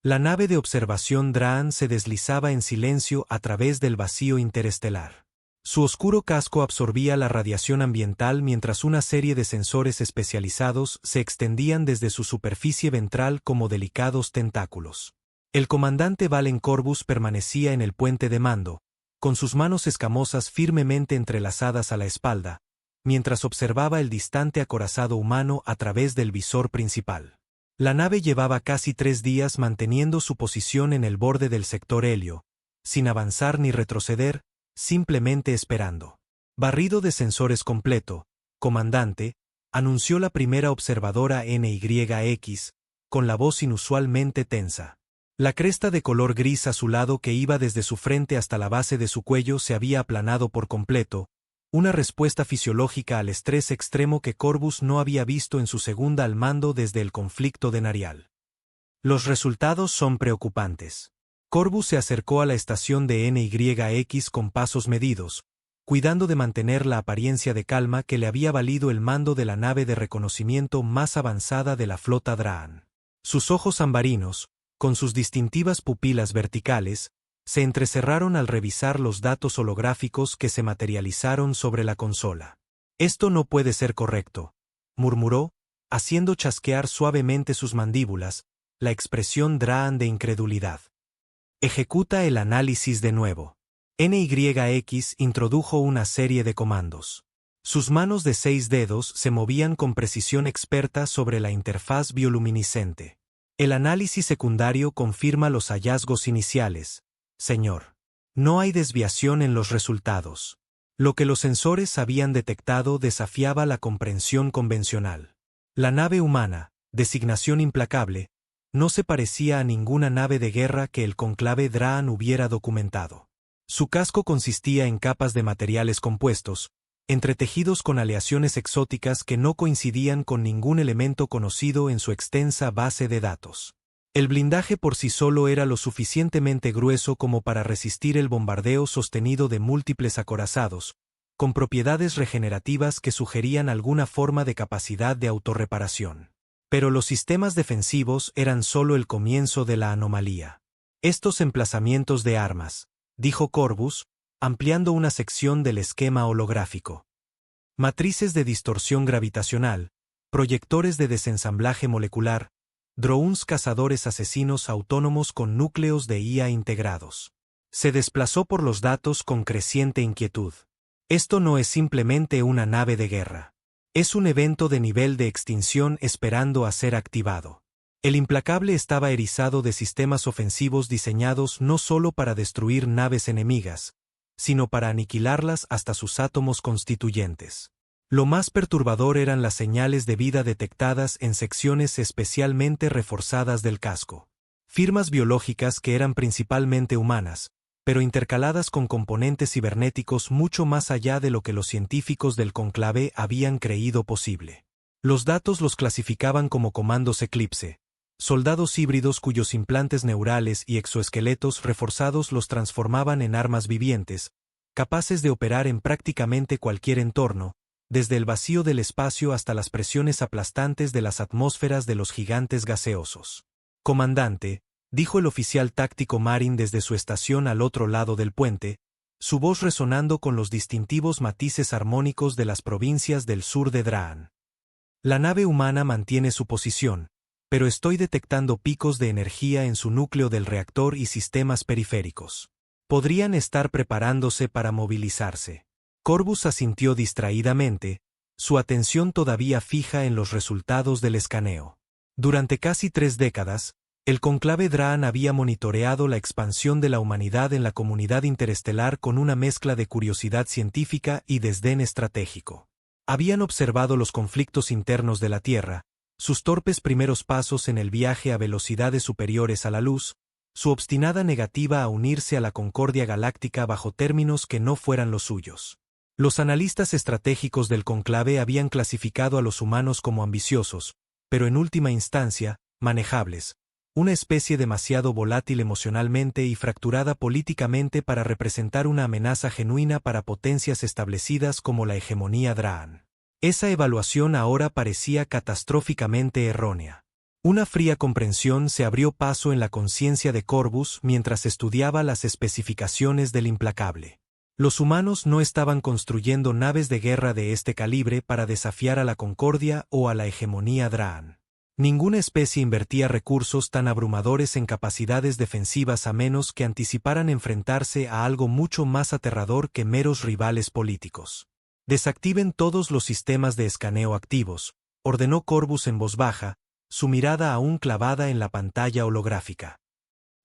La nave de observación Draan se deslizaba en silencio a través del vacío interestelar. Su oscuro casco absorbía la radiación ambiental mientras una serie de sensores especializados se extendían desde su superficie ventral como delicados tentáculos. El comandante Valen Corbus permanecía en el puente de mando, con sus manos escamosas firmemente entrelazadas a la espalda, mientras observaba el distante acorazado humano a través del visor principal. La nave llevaba casi 3 días manteniendo su posición en el borde del sector helio, sin avanzar ni retroceder, simplemente esperando. Barrido de sensores completo, comandante, anunció la primera observadora NYX, con la voz inusualmente tensa. La cresta de color gris azulado que iba desde su frente hasta la base de su cuello se había aplanado por completo, una respuesta fisiológica al estrés extremo que Corbus no había visto en su segunda al mando desde el conflicto de Narial. Los resultados son preocupantes. Corbus se acercó a la estación de NYX con pasos medidos, cuidando de mantener la apariencia de calma que le había valido el mando de la nave de reconocimiento más avanzada de la flota Draan. Sus ojos ambarinos, con sus distintivas pupilas verticales, se entrecerraron al revisar los datos holográficos que se materializaron sobre la consola. «Esto no puede ser correcto», murmuró, haciendo chasquear suavemente sus mandíbulas, la expresión Draan de incredulidad. Ejecuta el análisis de nuevo. NYX introdujo una serie de comandos. Sus manos de 6 dedos se movían con precisión experta sobre la interfaz bioluminiscente. El análisis secundario confirma los hallazgos iniciales, señor. No hay desviación en los resultados. Lo que los sensores habían detectado desafiaba la comprensión convencional. La nave humana, designación implacable, no se parecía a ninguna nave de guerra que el conclave Draan hubiera documentado. Su casco consistía en capas de materiales compuestos, entretejidos con aleaciones exóticas que no coincidían con ningún elemento conocido en su extensa base de datos. El blindaje por sí solo era lo suficientemente grueso como para resistir el bombardeo sostenido de múltiples acorazados, con propiedades regenerativas que sugerían alguna forma de capacidad de autorreparación. Pero los sistemas defensivos eran solo el comienzo de la anomalía. Estos emplazamientos de armas, dijo Corbus, ampliando una sección del esquema holográfico. Matrices de distorsión gravitacional, proyectores de desensamblaje molecular, drones cazadores asesinos autónomos con núcleos de IA integrados. Se desplazó por los datos con creciente inquietud. Esto no es simplemente una nave de guerra. Es un evento de nivel de extinción esperando a ser activado. El implacable estaba erizado de sistemas ofensivos diseñados no solo para destruir naves enemigas, sino para aniquilarlas hasta sus átomos constituyentes. Lo más perturbador eran las señales de vida detectadas en secciones especialmente reforzadas del casco. Firmas biológicas que eran principalmente humanas, pero intercaladas con componentes cibernéticos mucho más allá de lo que los científicos del conclave habían creído posible. Los datos los clasificaban como comandos Eclipse, soldados híbridos cuyos implantes neurales y exoesqueletos reforzados los transformaban en armas vivientes, capaces de operar en prácticamente cualquier entorno, desde el vacío del espacio hasta las presiones aplastantes de las atmósferas de los gigantes gaseosos. «Comandante», dijo el oficial táctico Marin desde su estación al otro lado del puente, su voz resonando con los distintivos matices armónicos de las provincias del sur de Draan. «La nave humana mantiene su posición, pero estoy detectando picos de energía en su núcleo del reactor y sistemas periféricos. Podrían estar preparándose para movilizarse». Corbus asintió distraídamente, su atención todavía fija en los resultados del escaneo. Durante casi 3 décadas, el conclave Draan había monitoreado la expansión de la humanidad en la comunidad interestelar con una mezcla de curiosidad científica y desdén estratégico. Habían observado los conflictos internos de la Tierra, sus torpes primeros pasos en el viaje a velocidades superiores a la luz, su obstinada negativa a unirse a la concordia galáctica bajo términos que no fueran los suyos. Los analistas estratégicos del conclave habían clasificado a los humanos como ambiciosos, pero en última instancia, manejables, una especie demasiado volátil emocionalmente y fracturada políticamente para representar una amenaza genuina para potencias establecidas como la hegemonía Draan. Esa evaluación ahora parecía catastróficamente errónea. Una fría comprensión se abrió paso en la conciencia de Corvus mientras estudiaba las especificaciones del implacable. Los humanos no estaban construyendo naves de guerra de este calibre para desafiar a la concordia o a la hegemonía Draan. Ninguna especie invertía recursos tan abrumadores en capacidades defensivas a menos que anticiparan enfrentarse a algo mucho más aterrador que meros rivales políticos. Desactiven todos los sistemas de escaneo activos, ordenó Corvus en voz baja, su mirada aún clavada en la pantalla holográfica.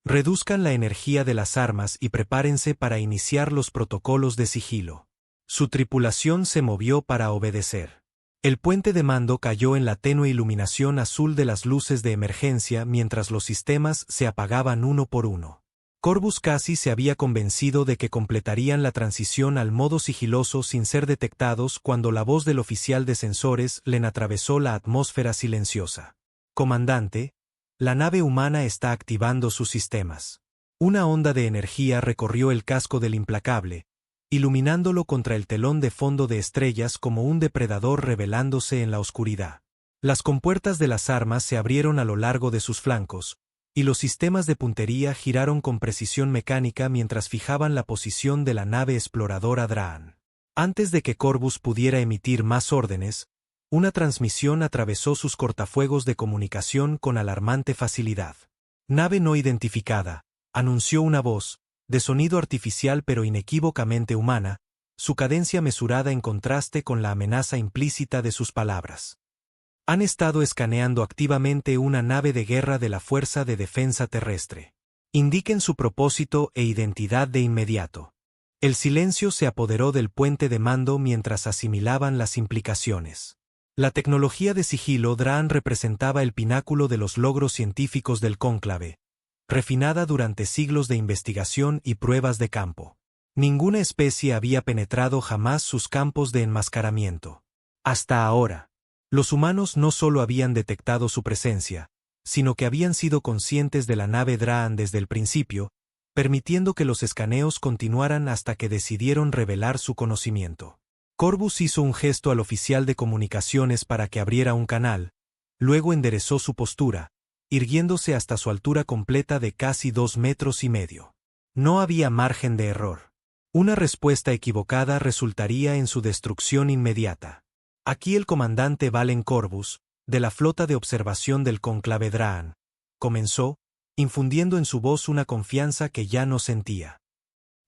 Reduzcan la energía de las armas y prepárense para iniciar los protocolos de sigilo. Su tripulación se movió para obedecer. El puente de mando cayó en la tenue iluminación azul de las luces de emergencia mientras los sistemas se apagaban uno por uno. Corvus casi se había convencido de que completarían la transición al modo sigiloso sin ser detectados cuando la voz del oficial de sensores le atravesó la atmósfera silenciosa. Comandante, la nave humana está activando sus sistemas. Una onda de energía recorrió el casco del implacable, iluminándolo contra el telón de fondo de estrellas como un depredador revelándose en la oscuridad. Las compuertas de las armas se abrieron a lo largo de sus flancos, y los sistemas de puntería giraron con precisión mecánica mientras fijaban la posición de la nave exploradora Draan. Antes de que Corvus pudiera emitir más órdenes, una transmisión atravesó sus cortafuegos de comunicación con alarmante facilidad. Nave no identificada, anunció una voz, de sonido artificial pero inequívocamente humana, su cadencia mesurada en contraste con la amenaza implícita de sus palabras. Han estado escaneando activamente una nave de guerra de la Fuerza de Defensa Terrestre. Indiquen su propósito e identidad de inmediato. El silencio se apoderó del puente de mando mientras asimilaban las implicaciones. La tecnología de sigilo Draan representaba el pináculo de los logros científicos del cónclave, refinada durante siglos de investigación y pruebas de campo. Ninguna especie había penetrado jamás sus campos de enmascaramiento. Hasta ahora, los humanos no solo habían detectado su presencia, sino que habían sido conscientes de la nave Draan desde el principio, permitiendo que los escaneos continuaran hasta que decidieron revelar su conocimiento. Corvus hizo un gesto al oficial de comunicaciones para que abriera un canal, luego enderezó su postura, irguiéndose hasta su altura completa de casi 2,5 metros. No había margen de error. Una respuesta equivocada resultaría en su destrucción inmediata. Aquí el comandante Valen Corvus, de la flota de observación del cónclave Draan, comenzó, infundiendo en su voz una confianza que ya no sentía.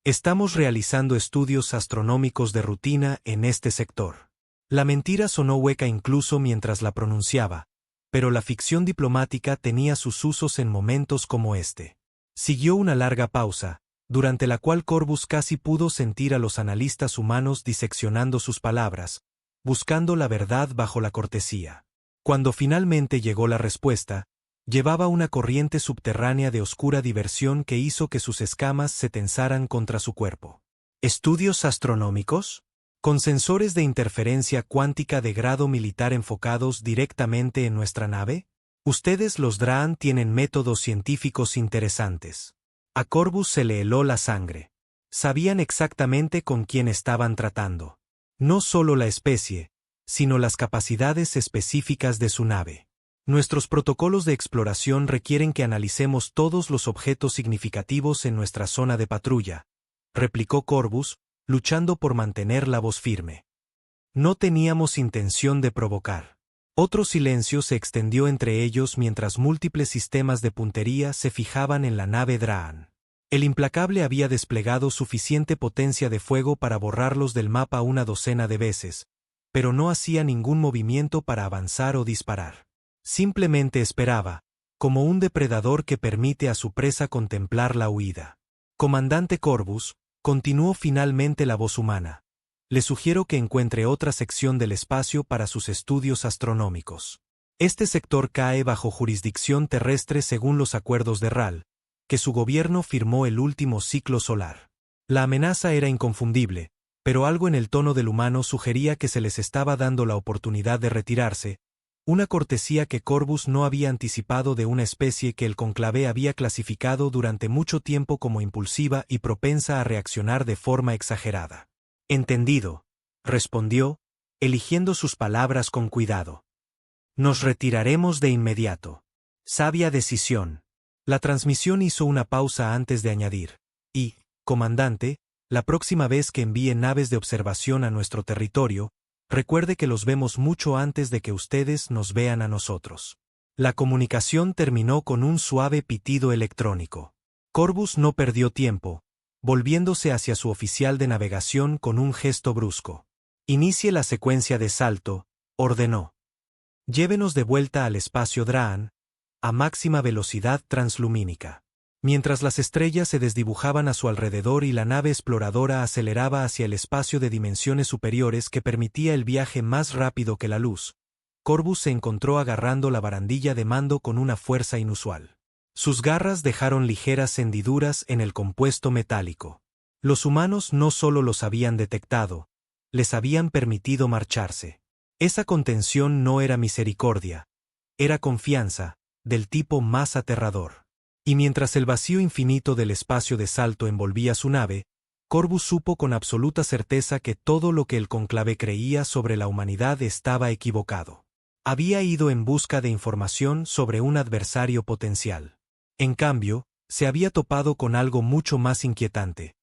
Estamos realizando estudios astronómicos de rutina en este sector. La mentira sonó hueca incluso mientras la pronunciaba, pero la ficción diplomática tenía sus usos en momentos como este. Siguió una larga pausa, durante la cual Corvus casi pudo sentir a los analistas humanos diseccionando sus palabras, buscando la verdad bajo la cortesía. Cuando finalmente llegó la respuesta, llevaba una corriente subterránea de oscura diversión que hizo que sus escamas se tensaran contra su cuerpo. ¿Estudios astronómicos? ¿Con sensores de interferencia cuántica de grado militar enfocados directamente en nuestra nave? Ustedes los Draan tienen métodos científicos interesantes. A Corvus se le heló la sangre. Sabían exactamente con quién estaban tratando. No solo la especie, sino las capacidades específicas de su nave. Nuestros protocolos de exploración requieren que analicemos todos los objetos significativos en nuestra zona de patrulla, replicó Corvus, luchando por mantener la voz firme. No teníamos intención de provocar. Otro silencio se extendió entre ellos mientras múltiples sistemas de puntería se fijaban en la nave Draan. El implacable había desplegado suficiente potencia de fuego para borrarlos del mapa una docena de veces, pero no hacía ningún movimiento para avanzar o disparar. Simplemente esperaba, como un depredador que permite a su presa contemplar la huida. Comandante Corvus, continuó finalmente la voz humana. Le sugiero que encuentre otra sección del espacio para sus estudios astronómicos. Este sector cae bajo jurisdicción terrestre según los acuerdos de RAL, que su gobierno firmó el último ciclo solar. La amenaza era inconfundible, pero algo en el tono del humano sugería que se les estaba dando la oportunidad de retirarse, una cortesía que Corvus no había anticipado de una especie que el cónclave había clasificado durante mucho tiempo como impulsiva y propensa a reaccionar de forma exagerada. Entendido, respondió, eligiendo sus palabras con cuidado. Nos retiraremos de inmediato. Sabia decisión. La transmisión hizo una pausa antes de añadir. Y, comandante, la próxima vez que envíe naves de observación a nuestro territorio, recuerde que los vemos mucho antes de que ustedes nos vean a nosotros. La comunicación terminó con un suave pitido electrónico. Corvus no perdió tiempo, volviéndose hacia su oficial de navegación con un gesto brusco. Inicie la secuencia de salto, ordenó. Llévenos de vuelta al espacio Draan, a máxima velocidad translumínica. Mientras las estrellas se desdibujaban a su alrededor y la nave exploradora aceleraba hacia el espacio de dimensiones superiores que permitía el viaje más rápido que la luz, Corvus se encontró agarrando la barandilla de mando con una fuerza inusual. Sus garras dejaron ligeras hendiduras en el compuesto metálico. Los humanos no solo los habían detectado, les habían permitido marcharse. Esa contención no era misericordia, era confianza, del tipo más aterrador. Y mientras el vacío infinito del espacio de salto envolvía su nave, Corvus supo con absoluta certeza que todo lo que el cónclave creía sobre la humanidad estaba equivocado. Había ido en busca de información sobre un adversario potencial. En cambio, se había topado con algo mucho más inquietante.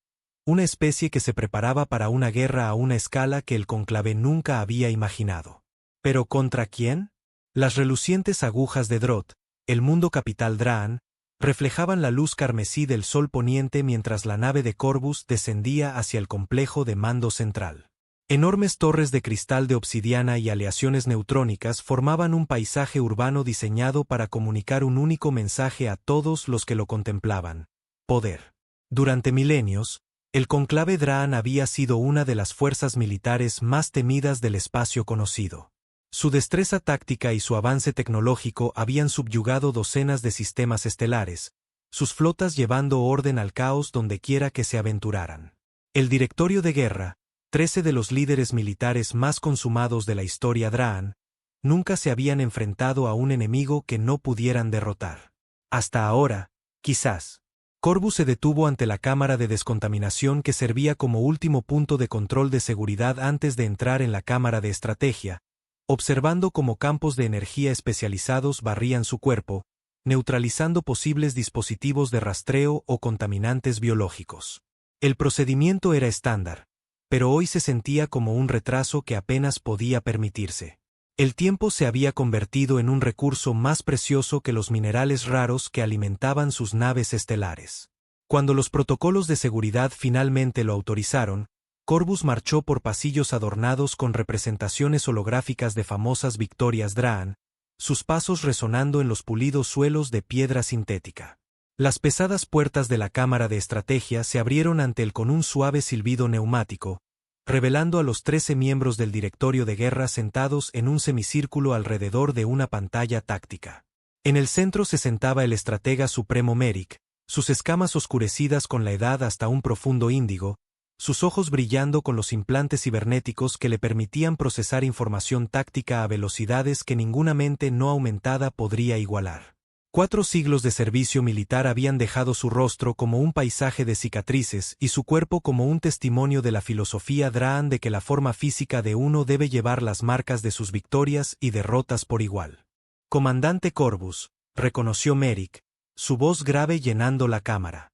Una especie que se preparaba para una guerra a una escala que el cónclave nunca había imaginado. ¿Pero contra quién? Las relucientes agujas de Drot, el mundo capital Draan, reflejaban la luz carmesí del sol poniente mientras la nave de Corvus descendía hacia el complejo de mando central. Enormes torres de cristal de obsidiana y aleaciones neutrónicas formaban un paisaje urbano diseñado para comunicar un único mensaje a todos los que lo contemplaban: poder. Durante milenios, el cónclave Draan había sido una de las fuerzas militares más temidas del espacio conocido. Su destreza táctica y su avance tecnológico habían subyugado docenas de sistemas estelares, sus flotas llevando orden al caos dondequiera que se aventuraran. El directorio de guerra, 13 de los líderes militares más consumados de la historia Draan, nunca se habían enfrentado a un enemigo que no pudieran derrotar. Hasta ahora, quizás. Corvus se detuvo ante la cámara de descontaminación que servía como último punto de control de seguridad antes de entrar en la cámara de estrategia, observando cómo campos de energía especializados barrían su cuerpo, neutralizando posibles dispositivos de rastreo o contaminantes biológicos. El procedimiento era estándar, pero hoy se sentía como un retraso que apenas podía permitirse. El tiempo se había convertido en un recurso más precioso que los minerales raros que alimentaban sus naves estelares. Cuando los protocolos de seguridad finalmente lo autorizaron, Corvus marchó por pasillos adornados con representaciones holográficas de famosas victorias Draan, sus pasos resonando en los pulidos suelos de piedra sintética. Las pesadas puertas de la cámara de estrategia se abrieron ante él con un suave silbido neumático, revelando a los 13 miembros del directorio de guerra sentados en un semicírculo alrededor de una pantalla táctica. En el centro se sentaba el estratega supremo Merrick, sus escamas oscurecidas con la edad hasta un profundo índigo, sus ojos brillando con los implantes cibernéticos que le permitían procesar información táctica a velocidades que ninguna mente no aumentada podría igualar. 4 siglos de servicio militar habían dejado su rostro como un paisaje de cicatrices y su cuerpo como un testimonio de la filosofía Draan de que la forma física de uno debe llevar las marcas de sus victorias y derrotas por igual. Comandante Corvus, reconoció Merrick, su voz grave llenando la cámara.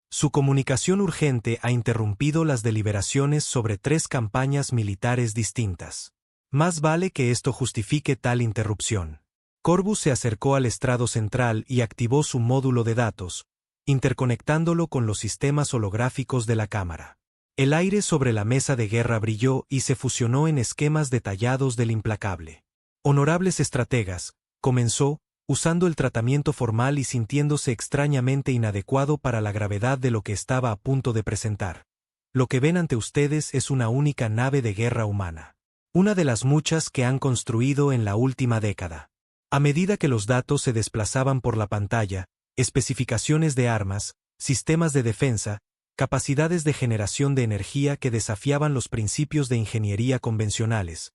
Su comunicación urgente ha interrumpido las deliberaciones sobre 3 campañas militares distintas. Más vale que esto justifique tal interrupción. Corvus se acercó al estrado central y activó su módulo de datos, interconectándolo con los sistemas holográficos de la cámara. El aire sobre la mesa de guerra brilló y se fusionó en esquemas detallados del implacable. Honorables estrategas, comenzó, usando el tratamiento formal y sintiéndose extrañamente inadecuado para la gravedad de lo que estaba a punto de presentar. Lo que ven ante ustedes es una única nave de guerra humana. Una de las muchas que han construido en la última década. A medida que los datos se desplazaban por la pantalla, especificaciones de armas, sistemas de defensa, capacidades de generación de energía que desafiaban los principios de ingeniería convencionales.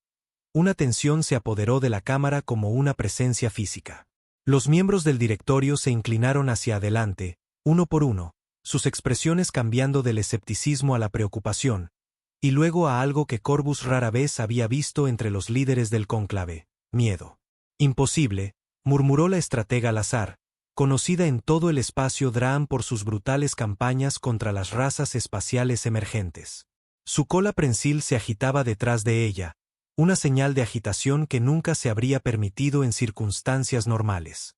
Una tensión se apoderó de la cámara como una presencia física. Los miembros del directorio se inclinaron hacia adelante, uno por uno, sus expresiones cambiando del escepticismo a la preocupación, y luego a algo que Corvus rara vez había visto entre los líderes del cónclave: miedo. Imposible, murmuró la estratega Lazar, conocida en todo el espacio Draan por sus brutales campañas contra las razas espaciales emergentes. Su cola prensil se agitaba detrás de ella, una señal de agitación que nunca se habría permitido en circunstancias normales.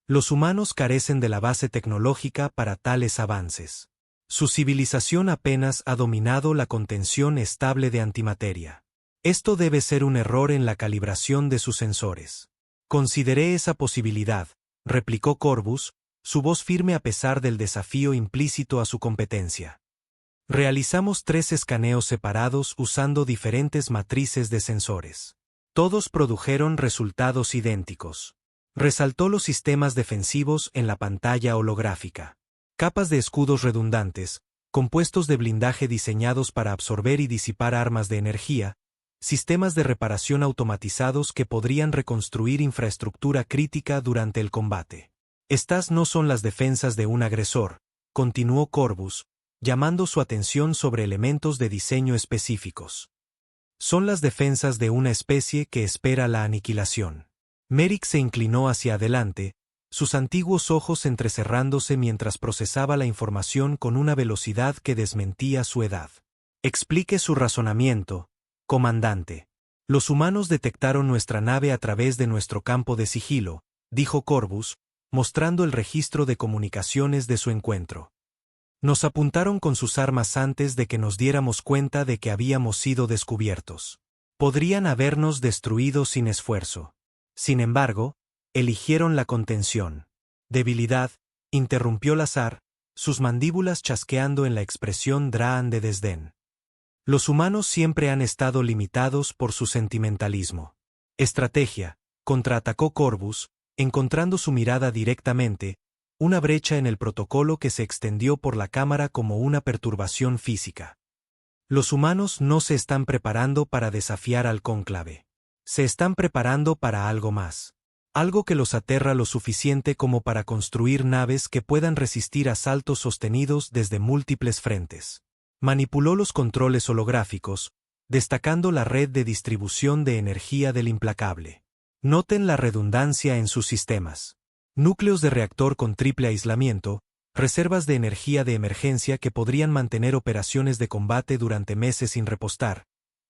Los humanos carecen de la base tecnológica para tales avances. Su civilización apenas ha dominado la contención estable de antimateria. Esto debe ser un error en la calibración de sus sensores. Consideré esa posibilidad, replicó Corvus, su voz firme a pesar del desafío implícito a su competencia. Realizamos 3 escaneos separados usando diferentes matrices de sensores. Todos produjeron resultados idénticos. Resaltó los sistemas defensivos en la pantalla holográfica. Capas de escudos redundantes, compuestos de blindaje diseñados para absorber y disipar armas de energía, sistemas de reparación automatizados que podrían reconstruir infraestructura crítica durante el combate. Estas no son las defensas de un agresor, continuó Corvus, llamando su atención sobre elementos de diseño específicos. Son las defensas de una especie que espera la aniquilación. Merrick se inclinó hacia adelante, sus antiguos ojos entrecerrándose mientras procesaba la información con una velocidad que desmentía su edad. Explique su razonamiento, comandante. Los humanos detectaron nuestra nave a través de nuestro campo de sigilo, dijo Corvus, mostrando el registro de comunicaciones de su encuentro. Nos apuntaron con sus armas antes de que nos diéramos cuenta de que habíamos sido descubiertos. Podrían habernos destruido sin esfuerzo. Sin embargo, eligieron la contención. Debilidad, interrumpió Lazar, sus mandíbulas chasqueando en la expresión Draan de desdén. Los humanos siempre han estado limitados por su sentimentalismo. Estrategia, contraatacó Corvus, encontrando su mirada directamente, una brecha en el protocolo que se extendió por la cámara como una perturbación física. Los humanos no se están preparando para desafiar al cónclave. Se están preparando para algo más. Algo que los aterra lo suficiente como para construir naves que puedan resistir asaltos sostenidos desde múltiples frentes. Manipuló los controles holográficos, destacando la red de distribución de energía del implacable. Noten la redundancia en sus sistemas. Núcleos de reactor con triple aislamiento, reservas de energía de emergencia que podrían mantener operaciones de combate durante meses sin repostar,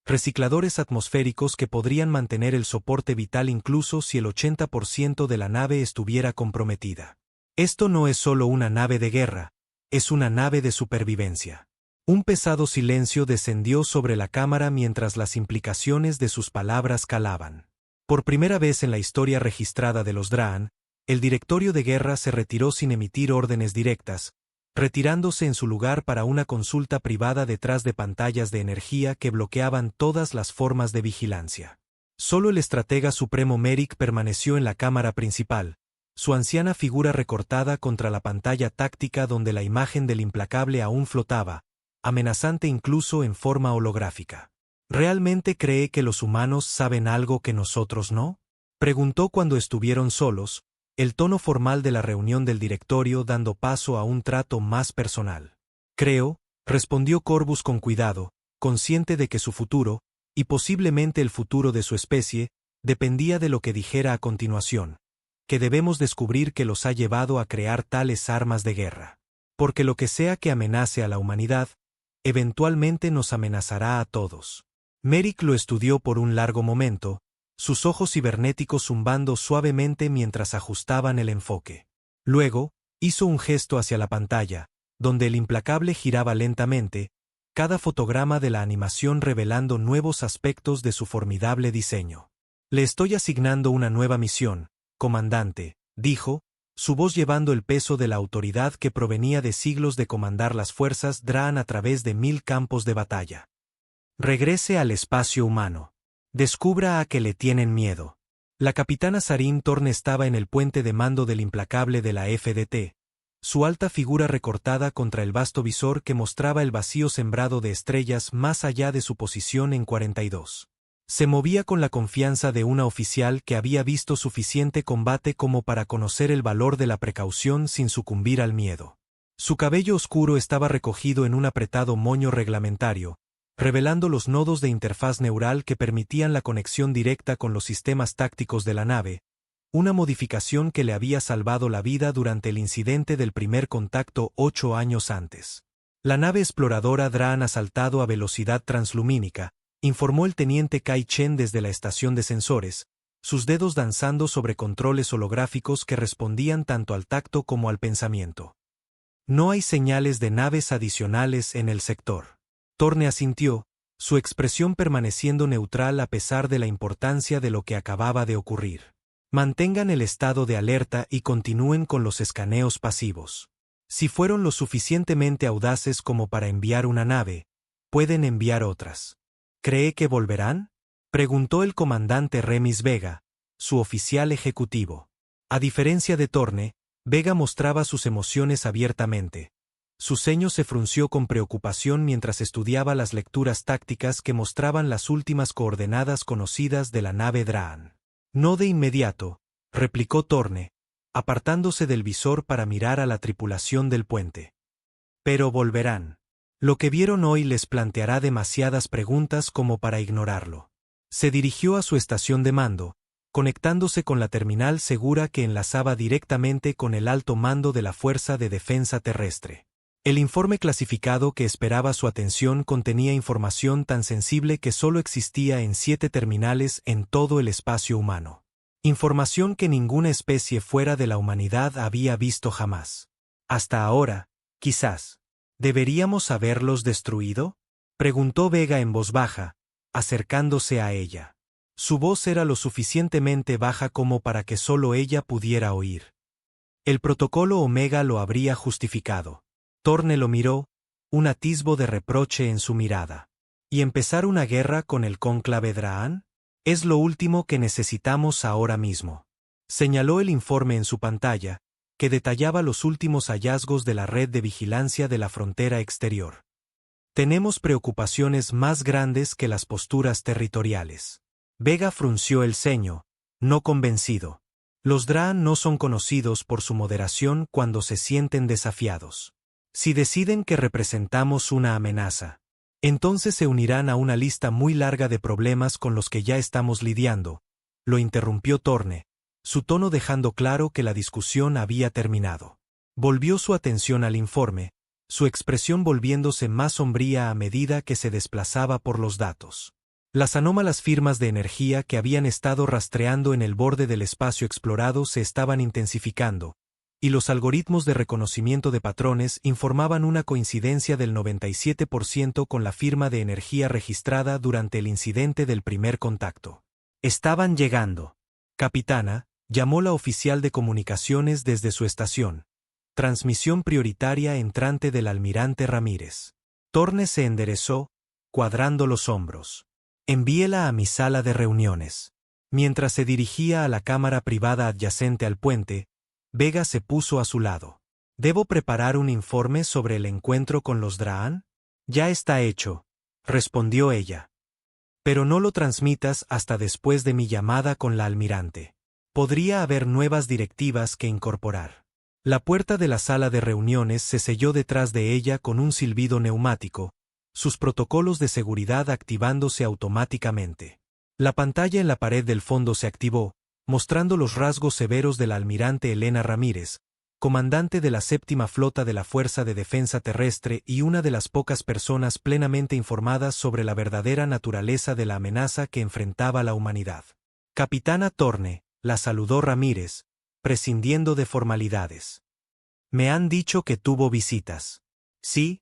recicladores atmosféricos que podrían mantener el soporte vital incluso si el 80% de la nave estuviera comprometida. Esto no es solo una nave de guerra, es una nave de supervivencia. Un pesado silencio descendió sobre la cámara mientras las implicaciones de sus palabras calaban. Por primera vez en la historia registrada de los Draan, el directorio de guerra se retiró sin emitir órdenes directas, retirándose en su lugar para una consulta privada detrás de pantallas de energía que bloqueaban todas las formas de vigilancia. Solo el estratega supremo Merrick permaneció en la cámara principal, su anciana figura recortada contra la pantalla táctica donde la imagen del implacable aún flotaba, amenazante incluso en forma holográfica. ¿Realmente cree que los humanos saben algo que nosotros no? Preguntó cuando estuvieron solos, el tono formal de la reunión del directorio dando paso a un trato más personal. Creo, respondió Corvus con cuidado, consciente de que su futuro, y posiblemente el futuro de su especie, dependía de lo que dijera a continuación, que debemos descubrir qué los ha llevado a crear tales armas de guerra. Porque lo que sea que amenace a la humanidad, eventualmente nos amenazará a todos. Merrick lo estudió por un largo momento, sus ojos cibernéticos zumbando suavemente mientras ajustaban el enfoque. Luego, hizo un gesto hacia la pantalla, donde el implacable giraba lentamente, cada fotograma de la animación revelando nuevos aspectos de su formidable diseño. Le estoy asignando una nueva misión, comandante, dijo, su voz llevando el peso de la autoridad que provenía de siglos de comandar las fuerzas Draan a través de 1000 campos de batalla. Regrese al espacio humano. Descubra a que le tienen miedo. La capitana Sarin Torne estaba en el puente de mando del implacable de la FDT, su alta figura recortada contra el vasto visor que mostraba el vacío sembrado de estrellas más allá de su posición en 42. Se movía con la confianza de una oficial que había visto suficiente combate como para conocer el valor de la precaución sin sucumbir al miedo. Su cabello oscuro estaba recogido en un apretado moño reglamentario, revelando los nodos de interfaz neural que permitían la conexión directa con los sistemas tácticos de la nave, una modificación que le había salvado la vida durante el incidente del primer contacto 8 años antes. La nave exploradora Draan ha saltado a velocidad translumínica, informó el teniente Kai Chen desde la estación de sensores, sus dedos danzando sobre controles holográficos que respondían tanto al tacto como al pensamiento. No hay señales de naves adicionales en el sector. Thorne asintió, su expresión permaneciendo neutral a pesar de la importancia de lo que acababa de ocurrir. Mantengan el estado de alerta y continúen con los escaneos pasivos. Si fueron lo suficientemente audaces como para enviar una nave, pueden enviar otras. ¿Cree que volverán?, preguntó el comandante Remis Vega, su oficial ejecutivo. A diferencia de Thorne, Vega mostraba sus emociones abiertamente. Su ceño se frunció con preocupación mientras estudiaba las lecturas tácticas que mostraban las últimas coordenadas conocidas de la nave Draan. No de inmediato, replicó Thorne, apartándose del visor para mirar a la tripulación del puente. Pero volverán. Lo que vieron hoy les planteará demasiadas preguntas como para ignorarlo. Se dirigió a su estación de mando, conectándose con la terminal segura que enlazaba directamente con el alto mando de la Fuerza de Defensa Terrestre. El informe clasificado que esperaba su atención contenía información tan sensible que solo existía en 7 terminales en todo el espacio humano. Información que ninguna especie fuera de la humanidad había visto jamás. Hasta ahora, quizás. ¿Deberíamos haberlos destruido?, preguntó Vega en voz baja, acercándose a ella. Su voz era lo suficientemente baja como para que solo ella pudiera oír. El protocolo Omega lo habría justificado. Thorne lo miró, un atisbo de reproche en su mirada. ¿Y empezar una guerra con el cónclave Draan? Es lo último que necesitamos ahora mismo. Señaló el informe en su pantalla, que detallaba los últimos hallazgos de la red de vigilancia de la frontera exterior. Tenemos preocupaciones más grandes que las posturas territoriales. Vega frunció el ceño, no convencido. Los Draan no son conocidos por su moderación cuando se sienten desafiados. Si deciden que representamos una amenaza, entonces se unirán a una lista muy larga de problemas con los que ya estamos lidiando, lo interrumpió Thorne, su tono dejando claro que la discusión había terminado. Volvió su atención al informe, su expresión volviéndose más sombría a medida que se desplazaba por los datos. Las anómalas firmas de energía que habían estado rastreando en el borde del espacio explorado se estaban intensificando, y los algoritmos de reconocimiento de patrones informaban una coincidencia del 97% con la firma de energía registrada durante el incidente del primer contacto. Estaban llegando. Capitana, llamó la oficial de comunicaciones desde su estación. Transmisión prioritaria entrante del almirante Ramírez. Thorne se enderezó, cuadrando los hombros. Envíela a mi sala de reuniones. Mientras se dirigía a la cámara privada adyacente al puente, Vega se puso a su lado. ¿Debo preparar un informe sobre el encuentro con los Draan? Ya está hecho, respondió ella. Pero no lo transmitas hasta después de mi llamada con la almirante. Podría haber nuevas directivas que incorporar. La puerta de la sala de reuniones se selló detrás de ella con un silbido neumático, sus protocolos de seguridad activándose automáticamente. La pantalla en la pared del fondo se activó, mostrando los rasgos severos de la almirante Elena Ramírez, comandante de la 7ª Flota de la Fuerza de Defensa Terrestre y una de las pocas personas plenamente informadas sobre la verdadera naturaleza de la amenaza que enfrentaba la humanidad. Capitana Thorne, la saludó Ramírez, prescindiendo de formalidades. Me han dicho que tuvo visitas. Sí,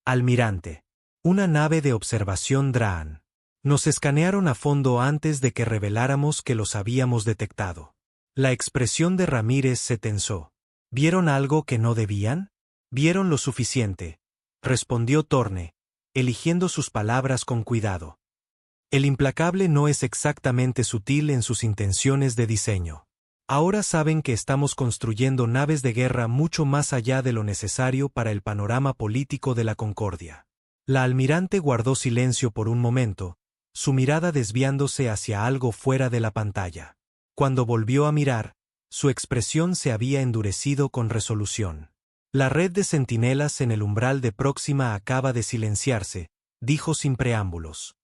almirante. Una nave de observación Draan. Nos escanearon a fondo antes de que reveláramos que los habíamos detectado. La expresión de Ramírez se tensó. ¿Vieron algo que no debían? Vieron lo suficiente, respondió Thorne, eligiendo sus palabras con cuidado. El implacable no es exactamente sutil en sus intenciones de diseño. Ahora saben que estamos construyendo naves de guerra mucho más allá de lo necesario para el panorama político de la Concordia. La almirante guardó silencio por un momento, su mirada desviándose hacia algo fuera de la pantalla. Cuando volvió a mirar, su expresión se había endurecido con resolución. La red de centinelas en el umbral de Próxima acaba de silenciarse, dijo sin preámbulos.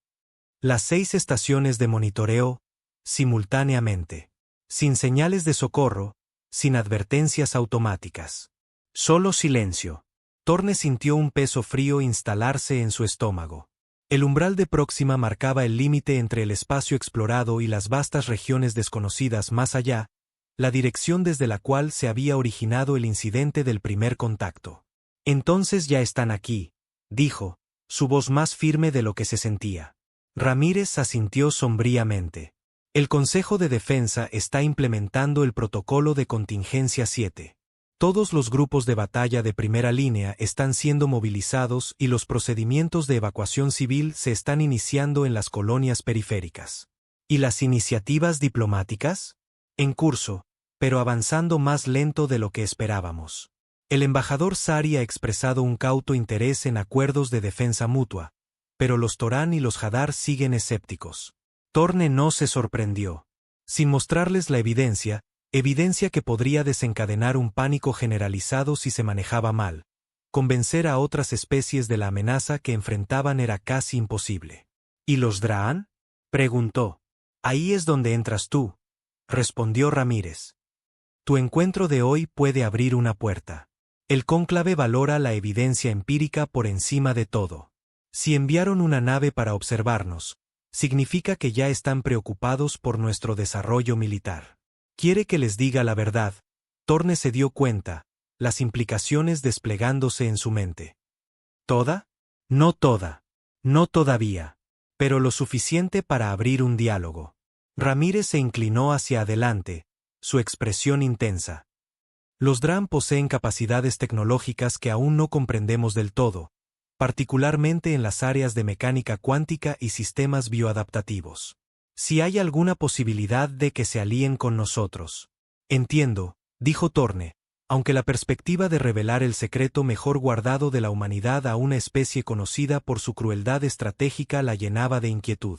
Las 6 estaciones de monitoreo, simultáneamente. Sin señales de socorro, sin advertencias automáticas. Solo silencio. Torne sintió un peso frío instalarse en su estómago. El umbral de Próxima marcaba el límite entre el espacio explorado y las vastas regiones desconocidas más allá, la dirección desde la cual se había originado el incidente del primer contacto. Entonces ya están aquí, dijo, su voz más firme de lo que se sentía. Ramírez asintió sombríamente. El Consejo de Defensa está implementando el protocolo de contingencia 7. Todos los grupos de batalla de primera línea están siendo movilizados y los procedimientos de evacuación civil se están iniciando en las colonias periféricas. ¿Y las iniciativas diplomáticas? En curso, pero avanzando más lento de lo que esperábamos. El embajador Sari ha expresado un cauto interés en acuerdos de defensa mutua, pero los Torán y los Hadar siguen escépticos. Torne no se sorprendió. Sin mostrarles la evidencia que podría desencadenar un pánico generalizado si se manejaba mal, convencer a otras especies de la amenaza que enfrentaban era casi imposible. ¿Y los Draan? Preguntó. Ahí es donde entras tú, respondió Ramírez. Tu encuentro de hoy puede abrir una puerta. El cónclave valora la evidencia empírica por encima de todo. Si enviaron una nave para observarnos, significa que ya están preocupados por nuestro desarrollo militar. Quiere que les diga la verdad. Torne se dio cuenta, las implicaciones desplegándose en su mente. ¿Toda? No toda. No todavía. Pero lo suficiente para abrir un diálogo. Ramírez se inclinó hacia adelante, su expresión intensa. Los Draan poseen capacidades tecnológicas que aún no comprendemos del todo, particularmente en las áreas de mecánica cuántica y sistemas bioadaptativos. Si hay alguna posibilidad de que se alíen con nosotros. Entiendo, dijo Torne, aunque la perspectiva de revelar el secreto mejor guardado de la humanidad a una especie conocida por su crueldad estratégica la llenaba de inquietud.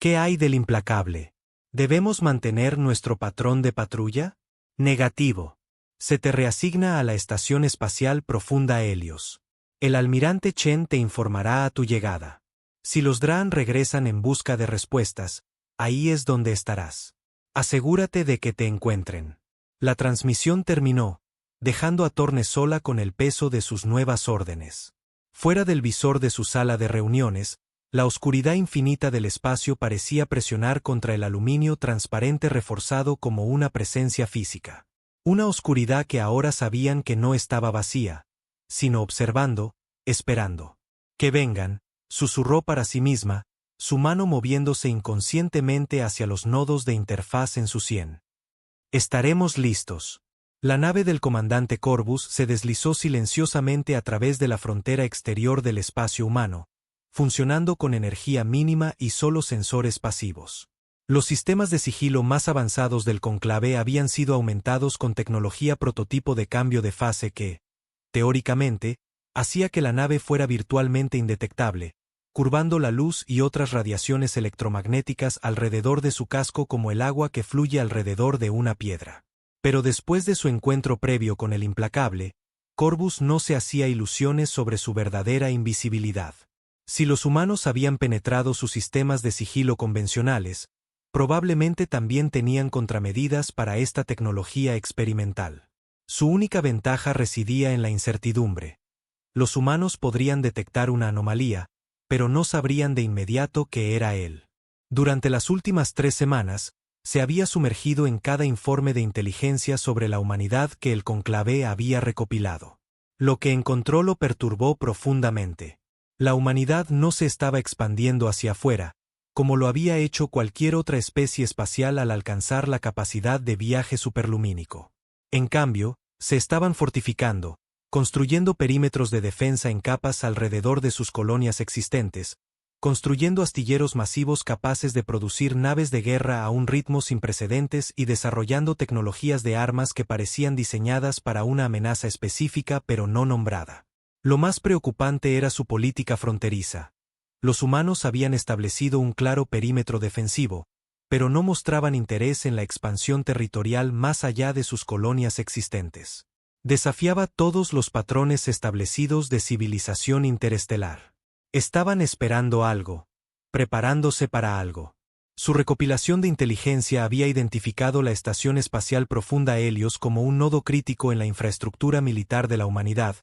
¿Qué hay del implacable? ¿Debemos mantener nuestro patrón de patrulla? Negativo. Se te reasigna a la Estación Espacial Profunda Helios. El almirante Chen te informará a tu llegada. Si los Draan regresan en busca de respuestas, ahí es donde estarás. Asegúrate de que te encuentren. La transmisión terminó, dejando a Torne sola con el peso de sus nuevas órdenes. Fuera del visor de su sala de reuniones, la oscuridad infinita del espacio parecía presionar contra el aluminio transparente reforzado como una presencia física. Una oscuridad que ahora sabían que no estaba vacía, sino observando, esperando. Que vengan, susurró para sí misma, su mano moviéndose inconscientemente hacia los nodos de interfaz en su sien. Estaremos listos. La nave del comandante Corvus se deslizó silenciosamente a través de la frontera exterior del espacio humano, funcionando con energía mínima y solo sensores pasivos. Los sistemas de sigilo más avanzados del conclave habían sido aumentados con tecnología prototipo de cambio de fase que, teóricamente, hacía que la nave fuera virtualmente indetectable, curvando la luz y otras radiaciones electromagnéticas alrededor de su casco como el agua que fluye alrededor de una piedra. Pero después de su encuentro previo con el implacable, Corvus no se hacía ilusiones sobre su verdadera invisibilidad. Si los humanos habían penetrado sus sistemas de sigilo convencionales, probablemente también tenían contramedidas para esta tecnología experimental. Su única ventaja residía en la incertidumbre. Los humanos podrían detectar una anomalía, pero no sabrían de inmediato que era él. Durante las últimas 3 semanas, se había sumergido en cada informe de inteligencia sobre la humanidad que el conclave había recopilado. Lo que encontró lo perturbó profundamente. La humanidad no se estaba expandiendo hacia afuera, como lo había hecho cualquier otra especie espacial al alcanzar la capacidad de viaje superlumínico. En cambio, se estaban fortificando, construyendo perímetros de defensa en capas alrededor de sus colonias existentes, construyendo astilleros masivos capaces de producir naves de guerra a un ritmo sin precedentes y desarrollando tecnologías de armas que parecían diseñadas para una amenaza específica pero no nombrada. Lo más preocupante era su política fronteriza. Los humanos habían establecido un claro perímetro defensivo, pero no mostraban interés en la expansión territorial más allá de sus colonias existentes. Desafiaba todos los patrones establecidos de civilización interestelar. Estaban esperando algo, preparándose para algo. Su recopilación de inteligencia había identificado la Estación Espacial Profunda Helios como un nodo crítico en la infraestructura militar de la humanidad,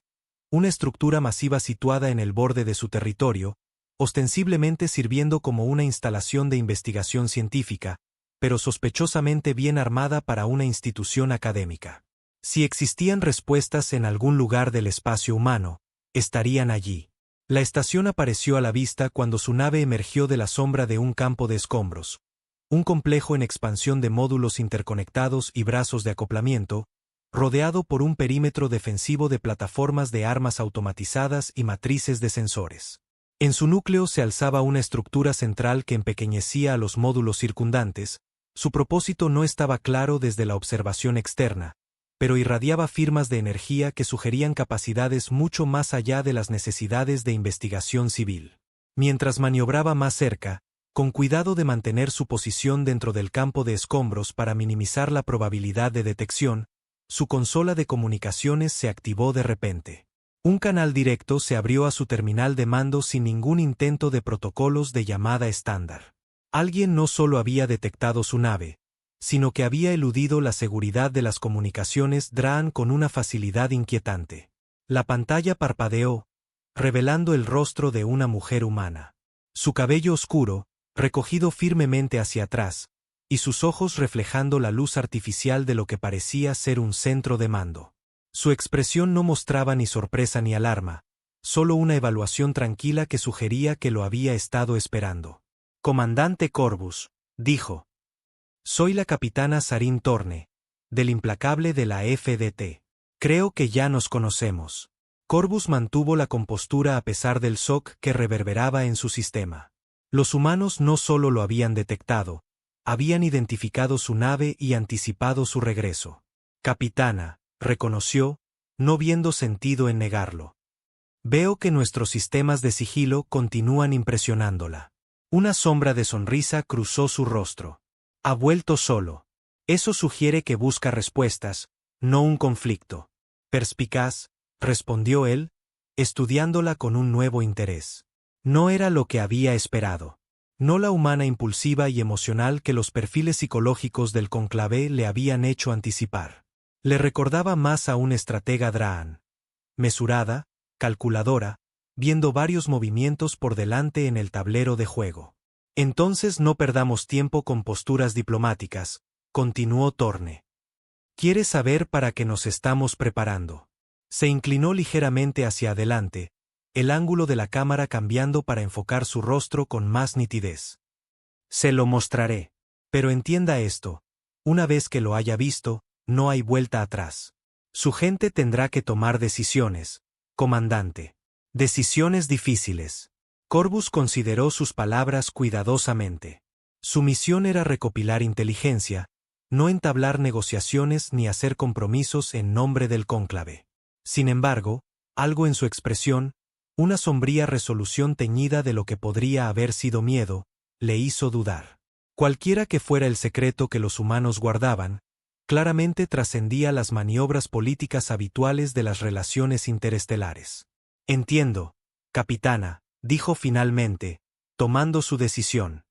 una estructura masiva situada en el borde de su territorio, ostensiblemente sirviendo como una instalación de investigación científica, pero sospechosamente bien armada para una institución académica. Si existían respuestas en algún lugar del espacio humano, estarían allí. La estación apareció a la vista cuando su nave emergió de la sombra de un campo de escombros, un complejo en expansión de módulos interconectados y brazos de acoplamiento, rodeado por un perímetro defensivo de plataformas de armas automatizadas y matrices de sensores. En su núcleo se alzaba una estructura central que empequeñecía a los módulos circundantes. Su propósito no estaba claro desde la observación externa, pero irradiaba firmas de energía que sugerían capacidades mucho más allá de las necesidades de investigación civil. Mientras maniobraba más cerca, con cuidado de mantener su posición dentro del campo de escombros para minimizar la probabilidad de detección, su consola de comunicaciones se activó de repente. Un canal directo se abrió a su terminal de mando sin ningún intento de protocolos de llamada estándar. Alguien no solo había detectado su nave, sino que había eludido la seguridad de las comunicaciones Draan con una facilidad inquietante. La pantalla parpadeó, revelando el rostro de una mujer humana. Su cabello oscuro, recogido firmemente hacia atrás, y sus ojos reflejando la luz artificial de lo que parecía ser un centro de mando. Su expresión no mostraba ni sorpresa ni alarma, solo una evaluación tranquila que sugería que lo había estado esperando. «Comandante Corvus», dijo. «Soy la capitana Sarin Torne, del implacable de la FDT. Creo que ya nos conocemos». Corvus mantuvo la compostura a pesar del shock que reverberaba en su sistema. Los humanos no solo lo habían detectado, habían identificado su nave y anticipado su regreso. «Capitana», reconoció, no viendo sentido en negarlo. «Veo que nuestros sistemas de sigilo continúan impresionándola». Una sombra de sonrisa cruzó su rostro. «Ha vuelto solo. Eso sugiere que busca respuestas, no un conflicto». «Perspicaz», respondió él, estudiándola con un nuevo interés. No era lo que había esperado. No la humana impulsiva y emocional que los perfiles psicológicos del conclave le habían hecho anticipar. Le recordaba más a un estratega Draan. Mesurada, calculadora, viendo varios movimientos por delante en el tablero de juego. «Entonces no perdamos tiempo con posturas diplomáticas», continuó Torne. «¿Quieres saber para qué nos estamos preparando?» Se inclinó ligeramente hacia adelante, el ángulo de la cámara cambiando para enfocar su rostro con más nitidez. «Se lo mostraré. Pero entienda esto, una vez que lo haya visto, no hay vuelta atrás. Su gente tendrá que tomar decisiones, comandante. Decisiones difíciles». Corvus consideró sus palabras cuidadosamente. Su misión era recopilar inteligencia, no entablar negociaciones ni hacer compromisos en nombre del cónclave. Sin embargo, algo en su expresión, una sombría resolución teñida de lo que podría haber sido miedo, le hizo dudar. Cualquiera que fuera el secreto que los humanos guardaban, claramente trascendía las maniobras políticas habituales de las relaciones interestelares. «Entiendo, capitana», dijo finalmente, tomando su decisión.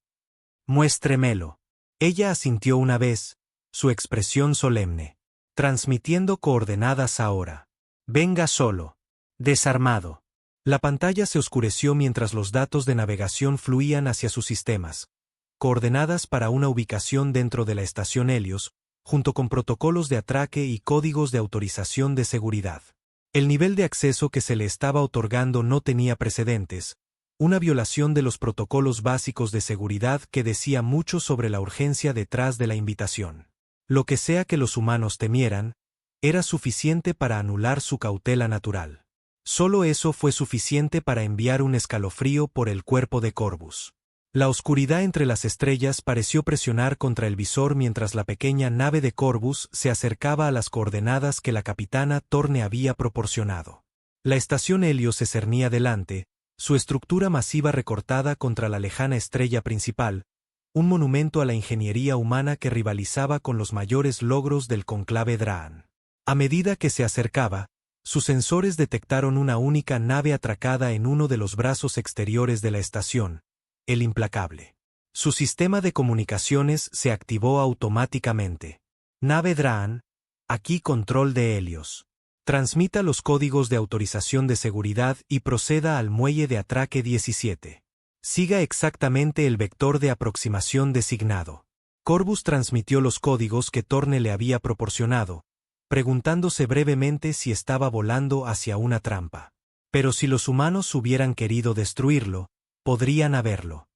«Muéstremelo». Ella asintió una vez, su expresión solemne. «Transmitiendo coordenadas ahora. Venga solo. Desarmado». La pantalla se oscureció mientras los datos de navegación fluían hacia sus sistemas. Coordenadas para una ubicación dentro de la estación Helios, junto con protocolos de atraque y códigos de autorización de seguridad. El nivel de acceso que se le estaba otorgando no tenía precedentes, una violación de los protocolos básicos de seguridad que decía mucho sobre la urgencia detrás de la invitación. Lo que sea que los humanos temieran, era suficiente para anular su cautela natural. Solo eso fue suficiente para enviar un escalofrío por el cuerpo de Corvus. La oscuridad entre las estrellas pareció presionar contra el visor mientras la pequeña nave de Corvus se acercaba a las coordenadas que la capitana Torne había proporcionado. La estación Helios se cernía delante, su estructura masiva recortada contra la lejana estrella principal, un monumento a la ingeniería humana que rivalizaba con los mayores logros del conclave Draan. A medida que se acercaba, sus sensores detectaron una única nave atracada en uno de los brazos exteriores de la estación, el implacable. Su sistema de comunicaciones se activó automáticamente. Nave Draan, aquí control de Helios. Transmita los códigos de autorización de seguridad y proceda al muelle de atraque 17. Siga exactamente el vector de aproximación designado. Corvus transmitió los códigos que Torne le había proporcionado, preguntándose brevemente si estaba volando hacia una trampa. Pero si los humanos hubieran querido destruirlo, podrían haberlo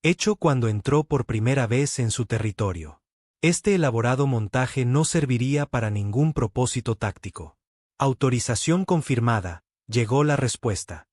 hecho cuando entró por primera vez en su territorio. Este elaborado montaje no serviría para ningún propósito táctico. Autorización confirmada, llegó la respuesta.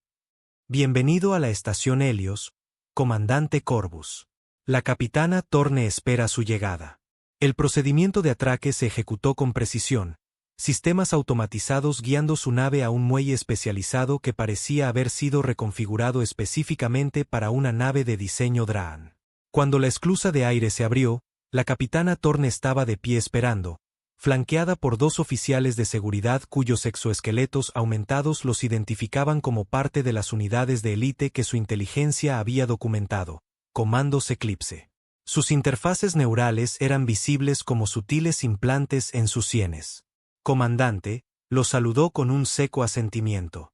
Bienvenido a la estación Helios, comandante Corvus. La capitana Torne espera su llegada. El procedimiento de atraque se ejecutó con precisión, sistemas automatizados guiando su nave a un muelle especializado que parecía haber sido reconfigurado específicamente para una nave de diseño Draan. Cuando la esclusa de aire se abrió, la capitana Torne estaba de pie esperando, flanqueada por dos oficiales de seguridad cuyos exoesqueletos aumentados los identificaban como parte de las unidades de élite que su inteligencia había documentado, comandos Eclipse. Sus interfaces neurales eran visibles como sutiles implantes en sus sienes. Comandante, lo saludó con un seco asentimiento.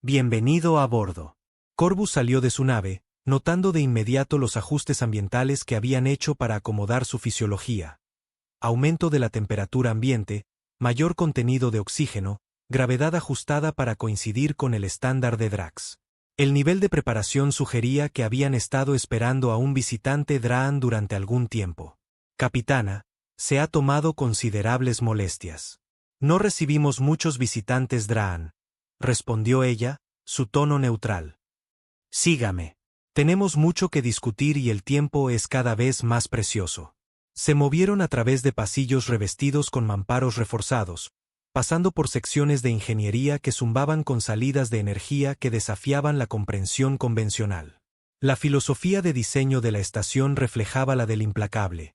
Bienvenido a bordo. Corvus salió de su nave, notando de inmediato los ajustes ambientales que habían hecho para acomodar su fisiología. Aumento de la temperatura ambiente, mayor contenido de oxígeno, gravedad ajustada para coincidir con el estándar de Drax. El nivel de preparación sugería que habían estado esperando a un visitante Draan durante algún tiempo. Capitana, se ha tomado considerables molestias. No recibimos muchos visitantes Draan, respondió ella, su tono neutral. Sígame. Tenemos mucho que discutir y el tiempo es cada vez más precioso. Se movieron a través de pasillos revestidos con mamparos reforzados, pasando por secciones de ingeniería que zumbaban con salidas de energía que desafiaban la comprensión convencional. La filosofía de diseño de la estación reflejaba la del implacable.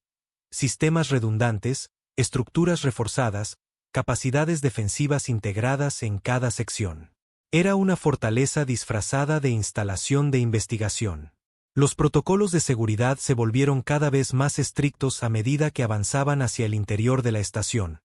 Sistemas redundantes, estructuras reforzadas, capacidades defensivas integradas en cada sección. Era una fortaleza disfrazada de instalación de investigación. Los protocolos de seguridad se volvieron cada vez más estrictos a medida que avanzaban hacia el interior de la estación.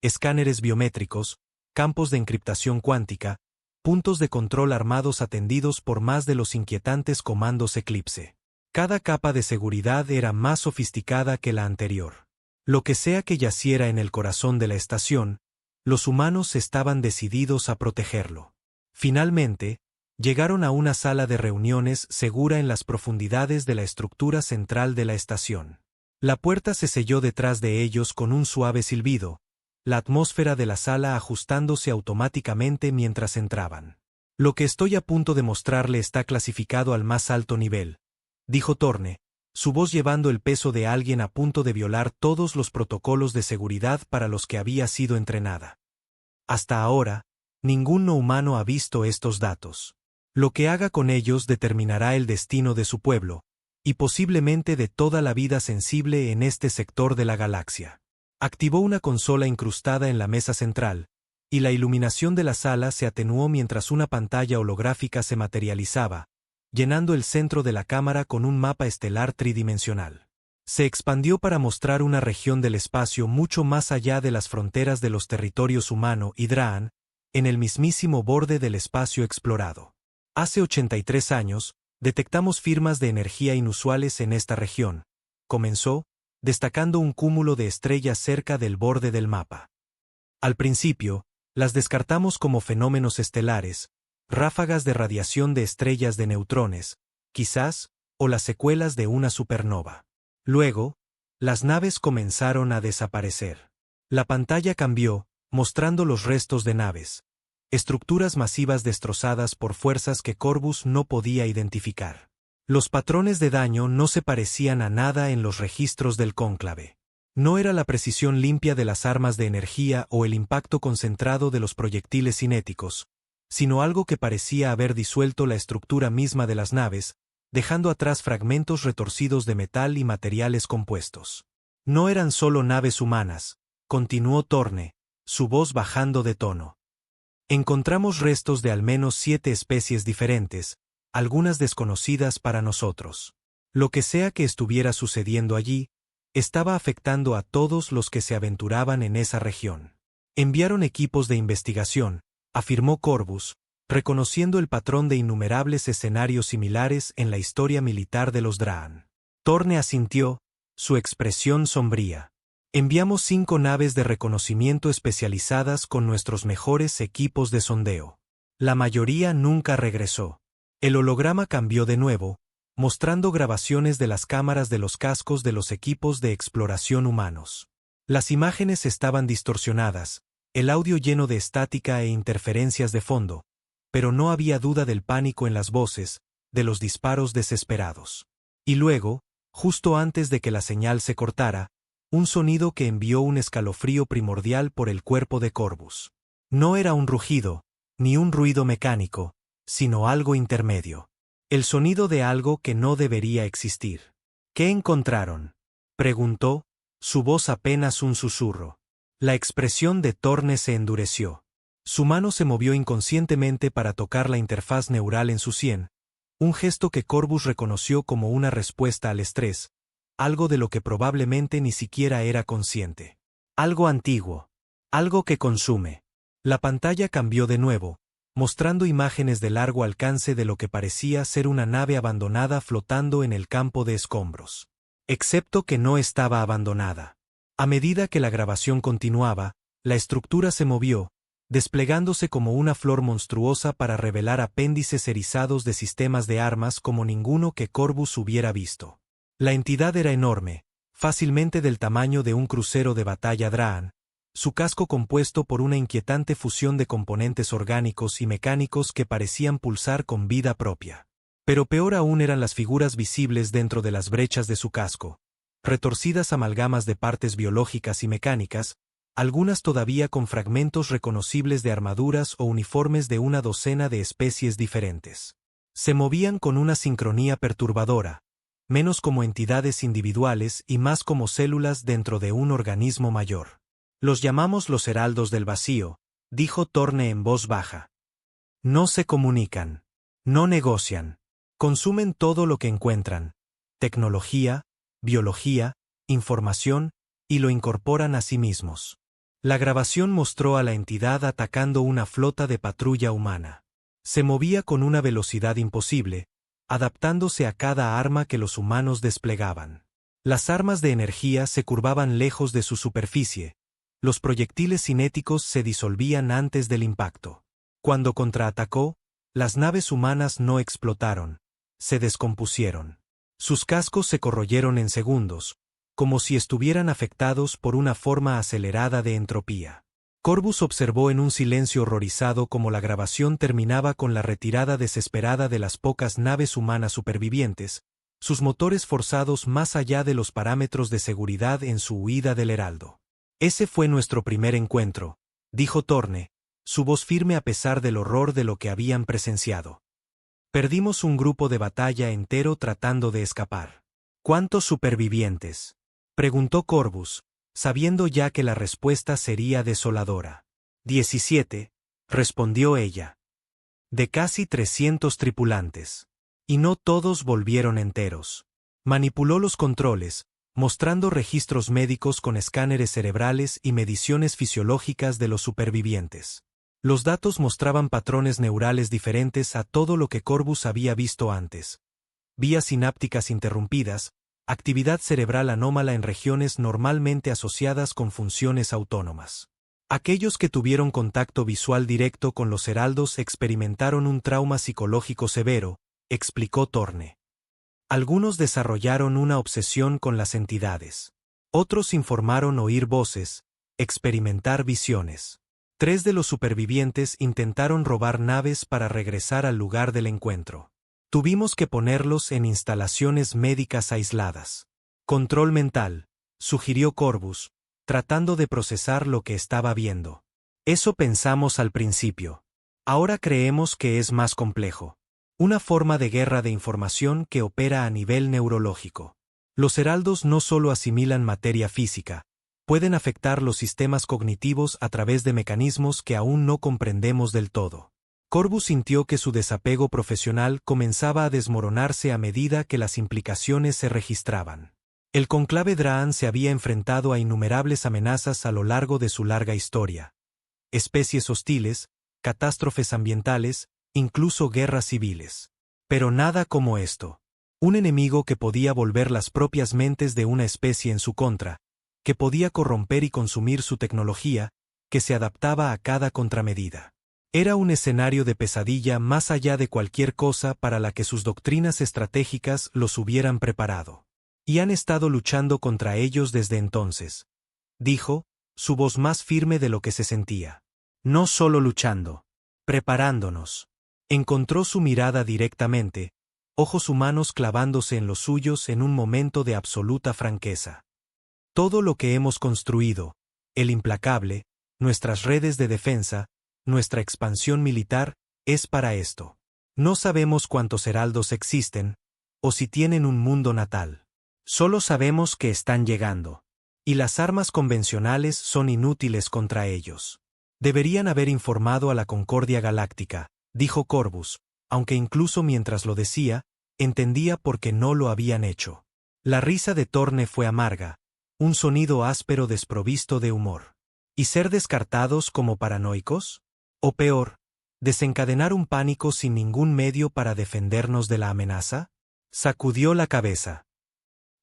Escáneres biométricos, campos de encriptación cuántica, puntos de control armados atendidos por más de los inquietantes comandos Eclipse. Cada capa de seguridad era más sofisticada que la anterior. Lo que sea que yaciera en el corazón de la estación, los humanos estaban decididos a protegerlo. Finalmente, llegaron a una sala de reuniones segura en las profundidades de la estructura central de la estación. La puerta se selló detrás de ellos con un suave silbido, la atmósfera de la sala ajustándose automáticamente mientras entraban. Lo que estoy a punto de mostrarle está clasificado al más alto nivel, dijo Torne, su voz llevando el peso de alguien a punto de violar todos los protocolos de seguridad para los que había sido entrenada. Hasta ahora, ningún no humano ha visto estos datos. Lo que haga con ellos determinará el destino de su pueblo, y posiblemente de toda la vida sensible en este sector de la galaxia. Activó una consola incrustada en la mesa central, y la iluminación de la sala se atenuó mientras una pantalla holográfica se materializaba, llenando el centro de la cámara con un mapa estelar tridimensional. Se expandió para mostrar una región del espacio mucho más allá de las fronteras de los territorios humano y Draan, en el mismísimo borde del espacio explorado. Hace 83 años, detectamos firmas de energía inusuales en esta región, comenzó, destacando un cúmulo de estrellas cerca del borde del mapa. Al principio, las descartamos como fenómenos estelares, ráfagas de radiación de estrellas de neutrones, quizás, o las secuelas de una supernova. Luego, las naves comenzaron a desaparecer. La pantalla cambió, mostrando los restos de naves, estructuras masivas destrozadas por fuerzas que Corvus no podía identificar. Los patrones de daño no se parecían a nada en los registros del cónclave. No era la precisión limpia de las armas de energía o el impacto concentrado de los proyectiles cinéticos, sino algo que parecía haber disuelto la estructura misma de las naves, dejando atrás fragmentos retorcidos de metal y materiales compuestos. No eran solo naves humanas, continuó Torne, su voz bajando de tono. Encontramos restos de al menos 7 especies diferentes, algunas desconocidas para nosotros. Lo que sea que estuviera sucediendo allí, estaba afectando a todos los que se aventuraban en esa región. Enviaron equipos de investigación, afirmó Corvus, reconociendo el patrón de innumerables escenarios similares en la historia militar de los Draan. Torne asintió, su expresión sombría. Enviamos 5 naves de reconocimiento especializadas con nuestros mejores equipos de sondeo. La mayoría nunca regresó. El holograma cambió de nuevo, mostrando grabaciones de las cámaras de los cascos de los equipos de exploración humanos. Las imágenes estaban distorsionadas, el audio lleno de estática e interferencias de fondo, pero no había duda del pánico en las voces, de los disparos desesperados. Y luego, justo antes de que la señal se cortara, un sonido que envió un escalofrío primordial por el cuerpo de Corvus. No era un rugido, ni un ruido mecánico, sino algo intermedio. El sonido de algo que no debería existir. ¿Qué encontraron?, preguntó, su voz apenas un susurro. La expresión de Torne se endureció. Su mano se movió inconscientemente para tocar la interfaz neural en su sien, un gesto que Corvus reconoció como una respuesta al estrés, algo de lo que probablemente ni siquiera era consciente. Algo antiguo. Algo que consume. La pantalla cambió de nuevo, mostrando imágenes de largo alcance de lo que parecía ser una nave abandonada flotando en el campo de escombros. Excepto que no estaba abandonada. A medida que la grabación continuaba, la estructura se movió, desplegándose como una flor monstruosa para revelar apéndices erizados de sistemas de armas como ninguno que Corvus hubiera visto. La entidad era enorme, fácilmente del tamaño de un crucero de batalla Draan, su casco compuesto por una inquietante fusión de componentes orgánicos y mecánicos que parecían pulsar con vida propia. Pero peor aún eran las figuras visibles dentro de las brechas de su casco, retorcidas amalgamas de partes biológicas y mecánicas, algunas todavía con fragmentos reconocibles de armaduras o uniformes de una docena de especies diferentes. Se movían con una sincronía perturbadora, menos como entidades individuales y más como células dentro de un organismo mayor. Los llamamos los heraldos del vacío, dijo Torne en voz baja. No se comunican. No negocian. Consumen todo lo que encuentran. Tecnología, biología, información, y lo incorporan a sí mismos. La grabación mostró a la entidad atacando una flota de patrulla humana. Se movía con una velocidad imposible, adaptándose a cada arma que los humanos desplegaban. Las armas de energía se curvaban lejos de su superficie, los proyectiles cinéticos se disolvían antes del impacto. Cuando contraatacó, las naves humanas no explotaron, se descompusieron. Sus cascos se corroyeron en segundos, como si estuvieran afectados por una forma acelerada de entropía. Corvus observó en un silencio horrorizado cómo la grabación terminaba con la retirada desesperada de las pocas naves humanas supervivientes, sus motores forzados más allá de los parámetros de seguridad en su huida del Heraldo. Ese fue nuestro primer encuentro, dijo Torne, su voz firme a pesar del horror de lo que habían presenciado. Perdimos un grupo de batalla entero tratando de escapar. ¿Cuántos supervivientes?, preguntó Corvus, sabiendo ya que la respuesta sería desoladora. 17, respondió ella. De casi 300 tripulantes. Y no todos volvieron enteros. Manipuló los controles, mostrando registros médicos con escáneres cerebrales y mediciones fisiológicas de los supervivientes. Los datos mostraban patrones neurales diferentes a todo lo que Corvus había visto antes. Vías sinápticas interrumpidas, actividad cerebral anómala en regiones normalmente asociadas con funciones autónomas. Aquellos que tuvieron contacto visual directo con los heraldos experimentaron un trauma psicológico severo, explicó Torne. Algunos desarrollaron una obsesión con las entidades. Otros informaron oír voces, experimentar visiones. 3 de los supervivientes intentaron robar naves para regresar al lugar del encuentro. Tuvimos que ponerlos en instalaciones médicas aisladas. Control mental, sugirió Corvus, tratando de procesar lo que estaba viendo. Eso pensamos al principio. Ahora creemos que es más complejo. Una forma de guerra de información que opera a nivel neurológico. Los heraldos no solo asimilan materia física, pueden afectar los sistemas cognitivos a través de mecanismos que aún no comprendemos del todo. Corvus sintió que su desapego profesional comenzaba a desmoronarse a medida que las implicaciones se registraban. El conclave Draan se había enfrentado a innumerables amenazas a lo largo de su larga historia. Especies hostiles, catástrofes ambientales, incluso guerras civiles. Pero nada como esto. Un enemigo que podía volver las propias mentes de una especie en su contra, que podía corromper y consumir su tecnología, que se adaptaba a cada contramedida. Era un escenario de pesadilla más allá de cualquier cosa para la que sus doctrinas estratégicas los hubieran preparado. Y han estado luchando contra ellos desde entonces, dijo, su voz más firme de lo que se sentía. No solo luchando, preparándonos. Encontró su mirada directamente, ojos humanos clavándose en los suyos en un momento de absoluta franqueza. Todo lo que hemos construido, el implacable, nuestras redes de defensa, nuestra expansión militar, es para esto. No sabemos cuántos heraldos existen, o si tienen un mundo natal. Solo sabemos que están llegando. Y las armas convencionales son inútiles contra ellos. Deberían haber informado a la Concordia Galáctica, dijo Corvus, aunque incluso mientras lo decía, entendía por qué no lo habían hecho. La risa de Torne fue amarga, un sonido áspero desprovisto de humor. ¿Y ser descartados como paranoicos? O peor, ¿desencadenar un pánico sin ningún medio para defendernos de la amenaza? Sacudió la cabeza.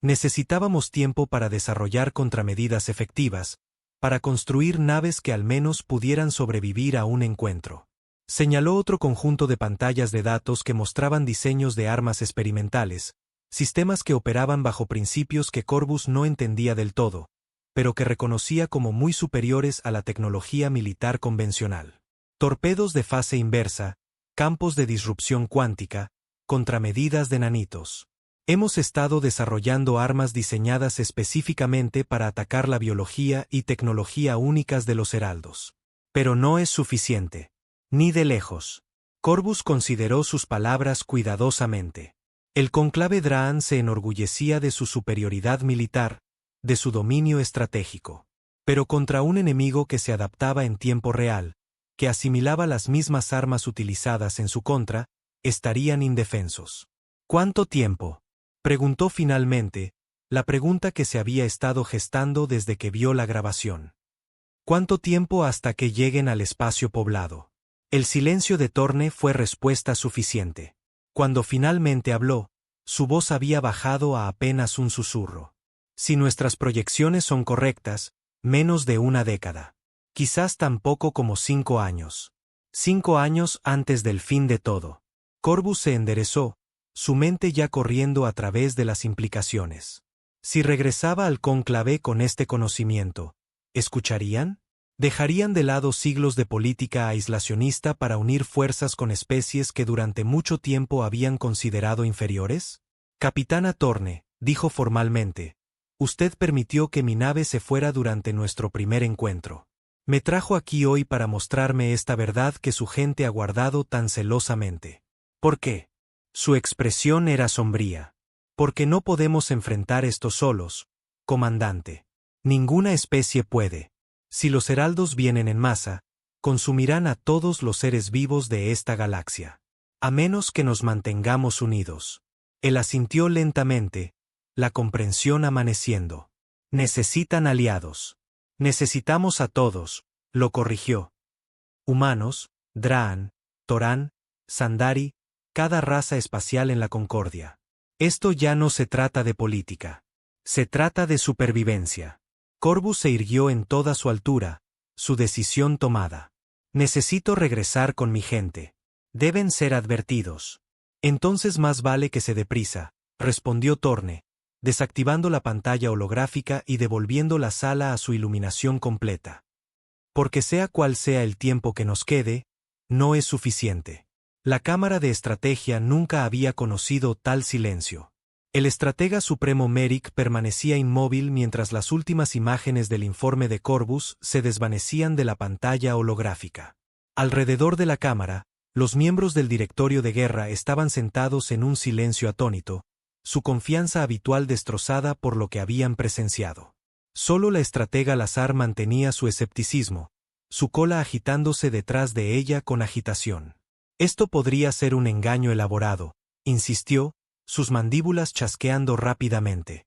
Necesitábamos tiempo para desarrollar contramedidas efectivas, para construir naves que al menos pudieran sobrevivir a un encuentro. Señaló otro conjunto de pantallas de datos que mostraban diseños de armas experimentales, sistemas que operaban bajo principios que Corvus no entendía del todo, pero que reconocía como muy superiores a la tecnología militar convencional. Torpedos de fase inversa, campos de disrupción cuántica, contramedidas de nanitos. Hemos estado desarrollando armas diseñadas específicamente para atacar la biología y tecnología únicas de los heraldos. Pero no es suficiente. Ni de lejos. Corvus consideró sus palabras cuidadosamente. El conclave Draan se enorgullecía de su superioridad militar, de su dominio estratégico. Pero contra un enemigo que se adaptaba en tiempo real, que asimilaba las mismas armas utilizadas en su contra, estarían indefensos. ¿Cuánto tiempo?, preguntó finalmente, la pregunta que se había estado gestando desde que vio la grabación. ¿Cuánto tiempo hasta que lleguen al espacio poblado? El silencio de Torne fue respuesta suficiente. Cuando finalmente habló, su voz había bajado a apenas un susurro. Si nuestras proyecciones son correctas, menos de una década. Quizás tan poco como 5 años. 5 años antes del fin de todo. Corvus se enderezó, su mente ya corriendo a través de las implicaciones. Si regresaba al cónclave con este conocimiento, ¿escucharían? ¿Dejarían de lado siglos de política aislacionista para unir fuerzas con especies que durante mucho tiempo habían considerado inferiores? Capitana Torne, dijo formalmente, usted permitió que mi nave se fuera durante nuestro primer encuentro. Me trajo aquí hoy para mostrarme esta verdad que su gente ha guardado tan celosamente. ¿Por qué? Su expresión era sombría. Porque no podemos enfrentar esto solos, comandante. Ninguna especie puede. Si los heraldos vienen en masa, consumirán a todos los seres vivos de esta galaxia. A menos que nos mantengamos unidos. Él asintió lentamente, la comprensión amaneciendo. Necesitan aliados. Necesitamos a todos, lo corrigió. Humanos, Draan, Torán, Sandari, cada raza espacial en la Concordia. Esto ya no se trata de política. Se trata de supervivencia. Corvus se irguió en toda su altura, su decisión tomada. Necesito regresar con mi gente. Deben ser advertidos. Entonces más vale que se dé prisa, respondió Torne, desactivando la pantalla holográfica y devolviendo la sala a su iluminación completa. Porque sea cual sea el tiempo que nos quede, no es suficiente. La Cámara de Estrategia nunca había conocido tal silencio. El estratega supremo Merrick permanecía inmóvil mientras las últimas imágenes del informe de Corvus se desvanecían de la pantalla holográfica. Alrededor de la cámara, los miembros del directorio de guerra estaban sentados en un silencio atónito, su confianza habitual destrozada por lo que habían presenciado. Solo la estratega Lazar mantenía su escepticismo, su cola agitándose detrás de ella con agitación. Esto podría ser un engaño elaborado, insistió, sus mandíbulas chasqueando rápidamente.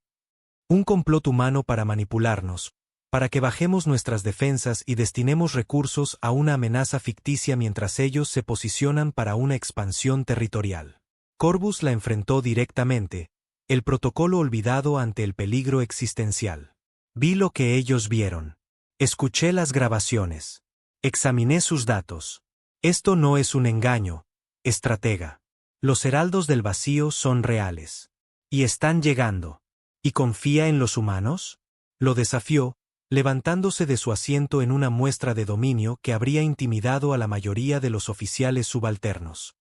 Un complot humano para manipularnos, para que bajemos nuestras defensas y destinemos recursos a una amenaza ficticia mientras ellos se posicionan para una expansión territorial. Corvus la enfrentó directamente, el protocolo olvidado ante el peligro existencial. Vi lo que ellos vieron. Escuché las grabaciones. Examiné sus datos. Esto no es un engaño, estratega. Los heraldos del vacío son reales. Y están llegando. ¿Y confía en los humanos? Lo desafió, levantándose de su asiento en una muestra de dominio que habría intimidado a la mayoría de los oficiales subalternos.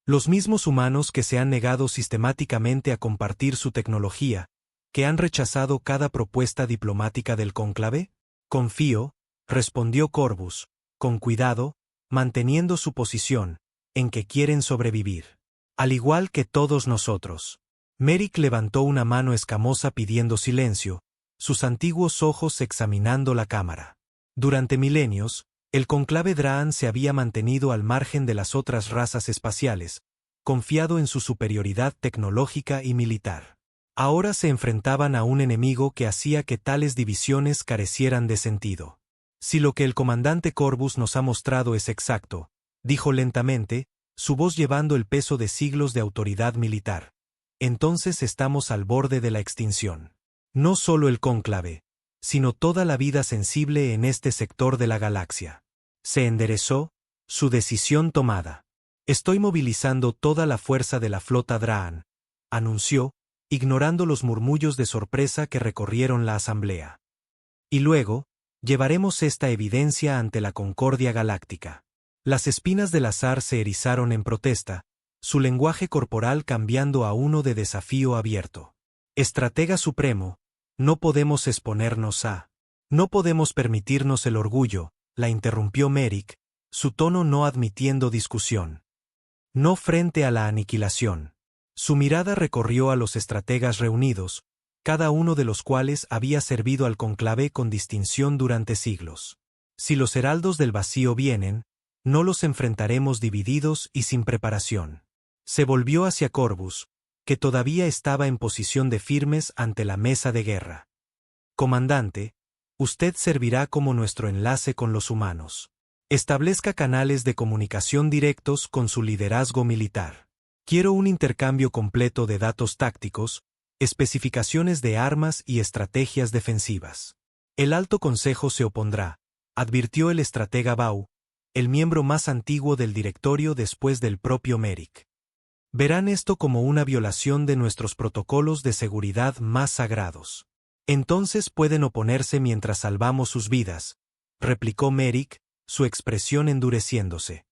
Los mismos humanos que se han negado sistemáticamente a compartir su tecnología, que han rechazado cada propuesta diplomática del cónclave. Confío, respondió Corvus, con cuidado, manteniendo su posición, en que quieren sobrevivir. Al igual que todos nosotros. Merrick levantó una mano escamosa pidiendo silencio, sus antiguos ojos examinando la cámara. Durante milenios, el conclave Draan se había mantenido al margen de las otras razas espaciales, confiado en su superioridad tecnológica y militar. Ahora se enfrentaban a un enemigo que hacía que tales divisiones carecieran de sentido. Si lo que el comandante Corvus nos ha mostrado es exacto, dijo lentamente, su voz llevando el peso de siglos de autoridad militar, entonces estamos al borde de la extinción. No solo el cónclave, sino toda la vida sensible en este sector de la galaxia. Se enderezó, su decisión tomada. Estoy movilizando toda la fuerza de la flota Draan, anunció, ignorando los murmullos de sorpresa que recorrieron la asamblea. Y luego, llevaremos esta evidencia ante la Concordia Galáctica. Las espinas del azar se erizaron en protesta, su lenguaje corporal cambiando a uno de desafío abierto. Estratega supremo, no podemos exponernos a... No podemos permitirnos el orgullo, la interrumpió Merrick, su tono no admitiendo discusión. No frente a la aniquilación. Su mirada recorrió a los estrategas reunidos, cada uno de los cuales había servido al conclave con distinción durante siglos. Si los heraldos del vacío vienen, no los enfrentaremos divididos y sin preparación. Se volvió hacia Corvus, que todavía estaba en posición de firmes ante la mesa de guerra. Comandante, usted servirá como nuestro enlace con los humanos. Establezca canales de comunicación directos con su liderazgo militar. Quiero un intercambio completo de datos tácticos, especificaciones de armas y estrategias defensivas. El Alto Consejo se opondrá, advirtió el estratega Bau, el miembro más antiguo del directorio después del propio Merrick. Verán esto como una violación de nuestros protocolos de seguridad más sagrados. Entonces pueden oponerse mientras salvamos sus vidas, replicó Merrick, su expresión endureciéndose.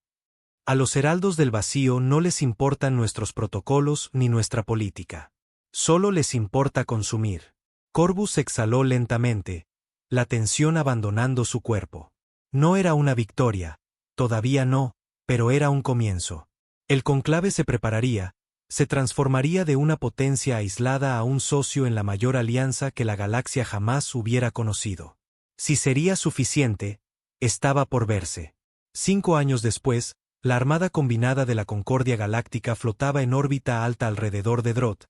A los heraldos del vacío no les importan nuestros protocolos ni nuestra política. Solo les importa consumir. Corvus exhaló lentamente, la tensión abandonando su cuerpo. No era una victoria, todavía no, pero era un comienzo. El conclave se prepararía, se transformaría de una potencia aislada a un socio en la mayor alianza que la galaxia jamás hubiera conocido. Si sería suficiente, estaba por verse. 5 años después, la Armada Combinada de la Concordia Galáctica flotaba en órbita alta alrededor de Drot,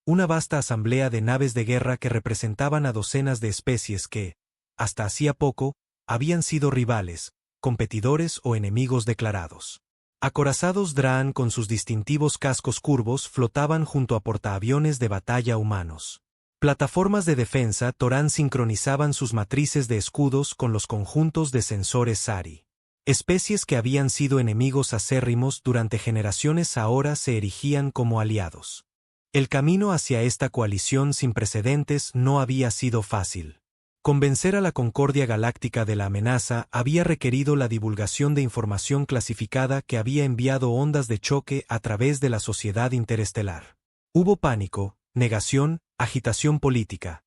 una vasta asamblea de naves de guerra que representaban a docenas de especies que, hasta hacía poco, habían sido rivales, competidores o enemigos declarados. Acorazados Draan con sus distintivos cascos curvos flotaban junto a portaaviones de batalla humanos. Plataformas de defensa Torán sincronizaban sus matrices de escudos con los conjuntos de sensores SARI. Especies que habían sido enemigos acérrimos durante generaciones ahora se erigían como aliados. El camino hacia esta coalición sin precedentes no había sido fácil. Convencer a la Concordia Galáctica de la amenaza había requerido la divulgación de información clasificada que había enviado ondas de choque a través de la sociedad interestelar. Hubo pánico, negación, agitación política.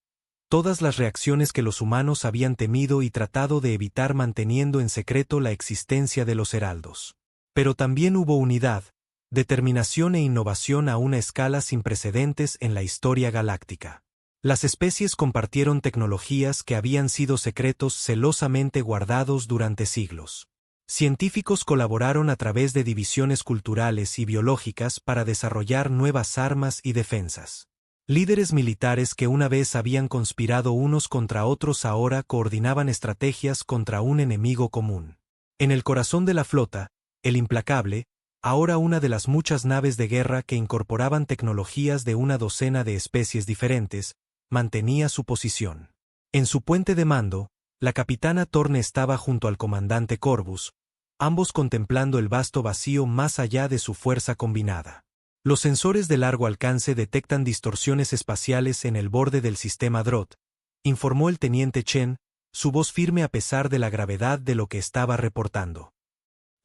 Todas las reacciones que los humanos habían temido y tratado de evitar manteniendo en secreto la existencia de los heraldos. Pero también hubo unidad, determinación e innovación a una escala sin precedentes en la historia galáctica. Las especies compartieron tecnologías que habían sido secretos celosamente guardados durante siglos. Científicos colaboraron a través de divisiones culturales y biológicas para desarrollar nuevas armas y defensas. Líderes militares que una vez habían conspirado unos contra otros ahora coordinaban estrategias contra un enemigo común. En el corazón de la flota, el Implacable, ahora una de las muchas naves de guerra que incorporaban tecnologías de una docena de especies diferentes, mantenía su posición. En su puente de mando, la capitana Thorne estaba junto al comandante Corvus, ambos contemplando el vasto vacío más allá de su fuerza combinada. Los sensores de largo alcance detectan distorsiones espaciales en el borde del sistema Drott, informó el teniente Chen, su voz firme a pesar de la gravedad de lo que estaba reportando.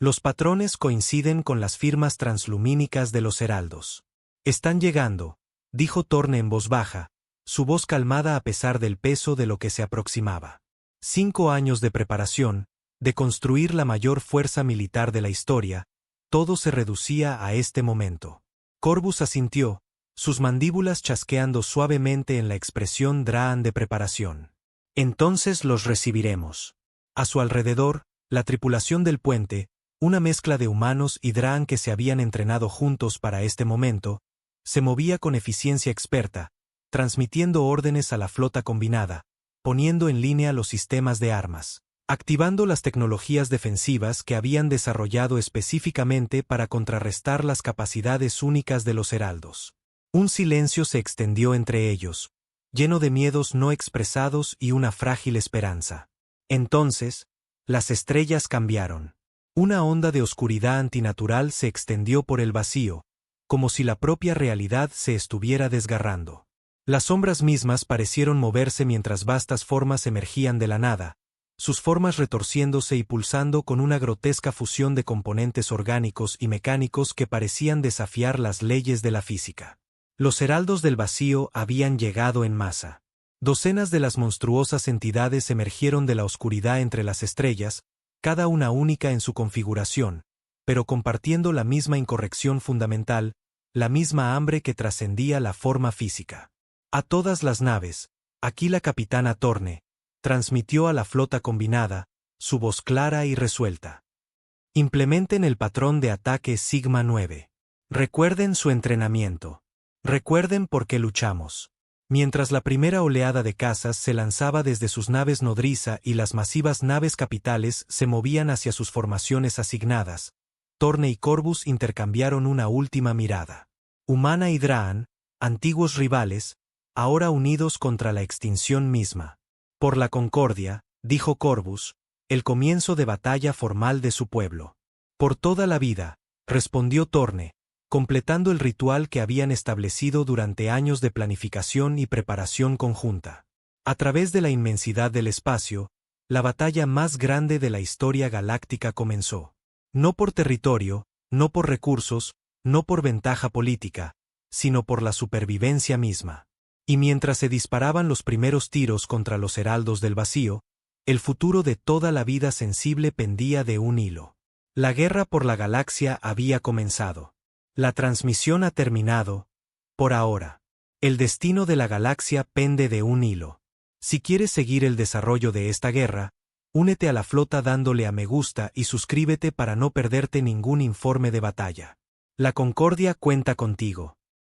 Los patrones coinciden con las firmas translumínicas de los heraldos. Están llegando, dijo Thorne en voz baja, su voz calmada a pesar del peso de lo que se aproximaba. 5 años de preparación, de construir la mayor fuerza militar de la historia, todo se reducía a este momento. Corvus asintió, sus mandíbulas chasqueando suavemente en la expresión Draan de preparación. Entonces los recibiremos. A su alrededor, la tripulación del puente, una mezcla de humanos y Draan que se habían entrenado juntos para este momento, se movía con eficiencia experta, transmitiendo órdenes a la flota combinada, poniendo en línea los sistemas de armas, activando las tecnologías defensivas que habían desarrollado específicamente para contrarrestar las capacidades únicas de los heraldos. Un silencio se extendió entre ellos, lleno de miedos no expresados y una frágil esperanza. Entonces, las estrellas cambiaron. Una onda de oscuridad antinatural se extendió por el vacío, como si la propia realidad se estuviera desgarrando. Las sombras mismas parecieron moverse mientras vastas formas emergían de la nada, sus formas retorciéndose y pulsando con una grotesca fusión de componentes orgánicos y mecánicos que parecían desafiar las leyes de la física. Los heraldos del vacío habían llegado en masa. Docenas de las monstruosas entidades emergieron de la oscuridad entre las estrellas, cada una única en su configuración, pero compartiendo la misma incorrección fundamental, la misma hambre que trascendía la forma física. A todas las naves, aquí la capitana Thorne, transmitió a la flota combinada, su voz clara y resuelta. Implementen el patrón de ataque Sigma 9. Recuerden su entrenamiento. Recuerden por qué luchamos. Mientras la primera oleada de cazas se lanzaba desde sus naves nodriza y las masivas naves capitales se movían hacia sus formaciones asignadas, Thorne y Corvus intercambiaron una última mirada. Humana y Draan, antiguos rivales, ahora unidos contra la extinción misma. Por la concordia, dijo Corvus, el comienzo de batalla formal de su pueblo. Por toda la vida, respondió Thorne, completando el ritual que habían establecido durante años de planificación y preparación conjunta. A través de la inmensidad del espacio, la batalla más grande de la historia galáctica comenzó. No por territorio, no por recursos, no por ventaja política, sino por la supervivencia misma. Y mientras se disparaban los primeros tiros contra los heraldos del vacío, el futuro de toda la vida sensible pendía de un hilo. La guerra por la galaxia había comenzado. La transmisión ha terminado, por ahora. El destino de la galaxia pende de un hilo. Si quieres seguir el desarrollo de esta guerra, únete a la flota dándole a me gusta y suscríbete para no perderte ningún informe de batalla. La Concordia cuenta contigo.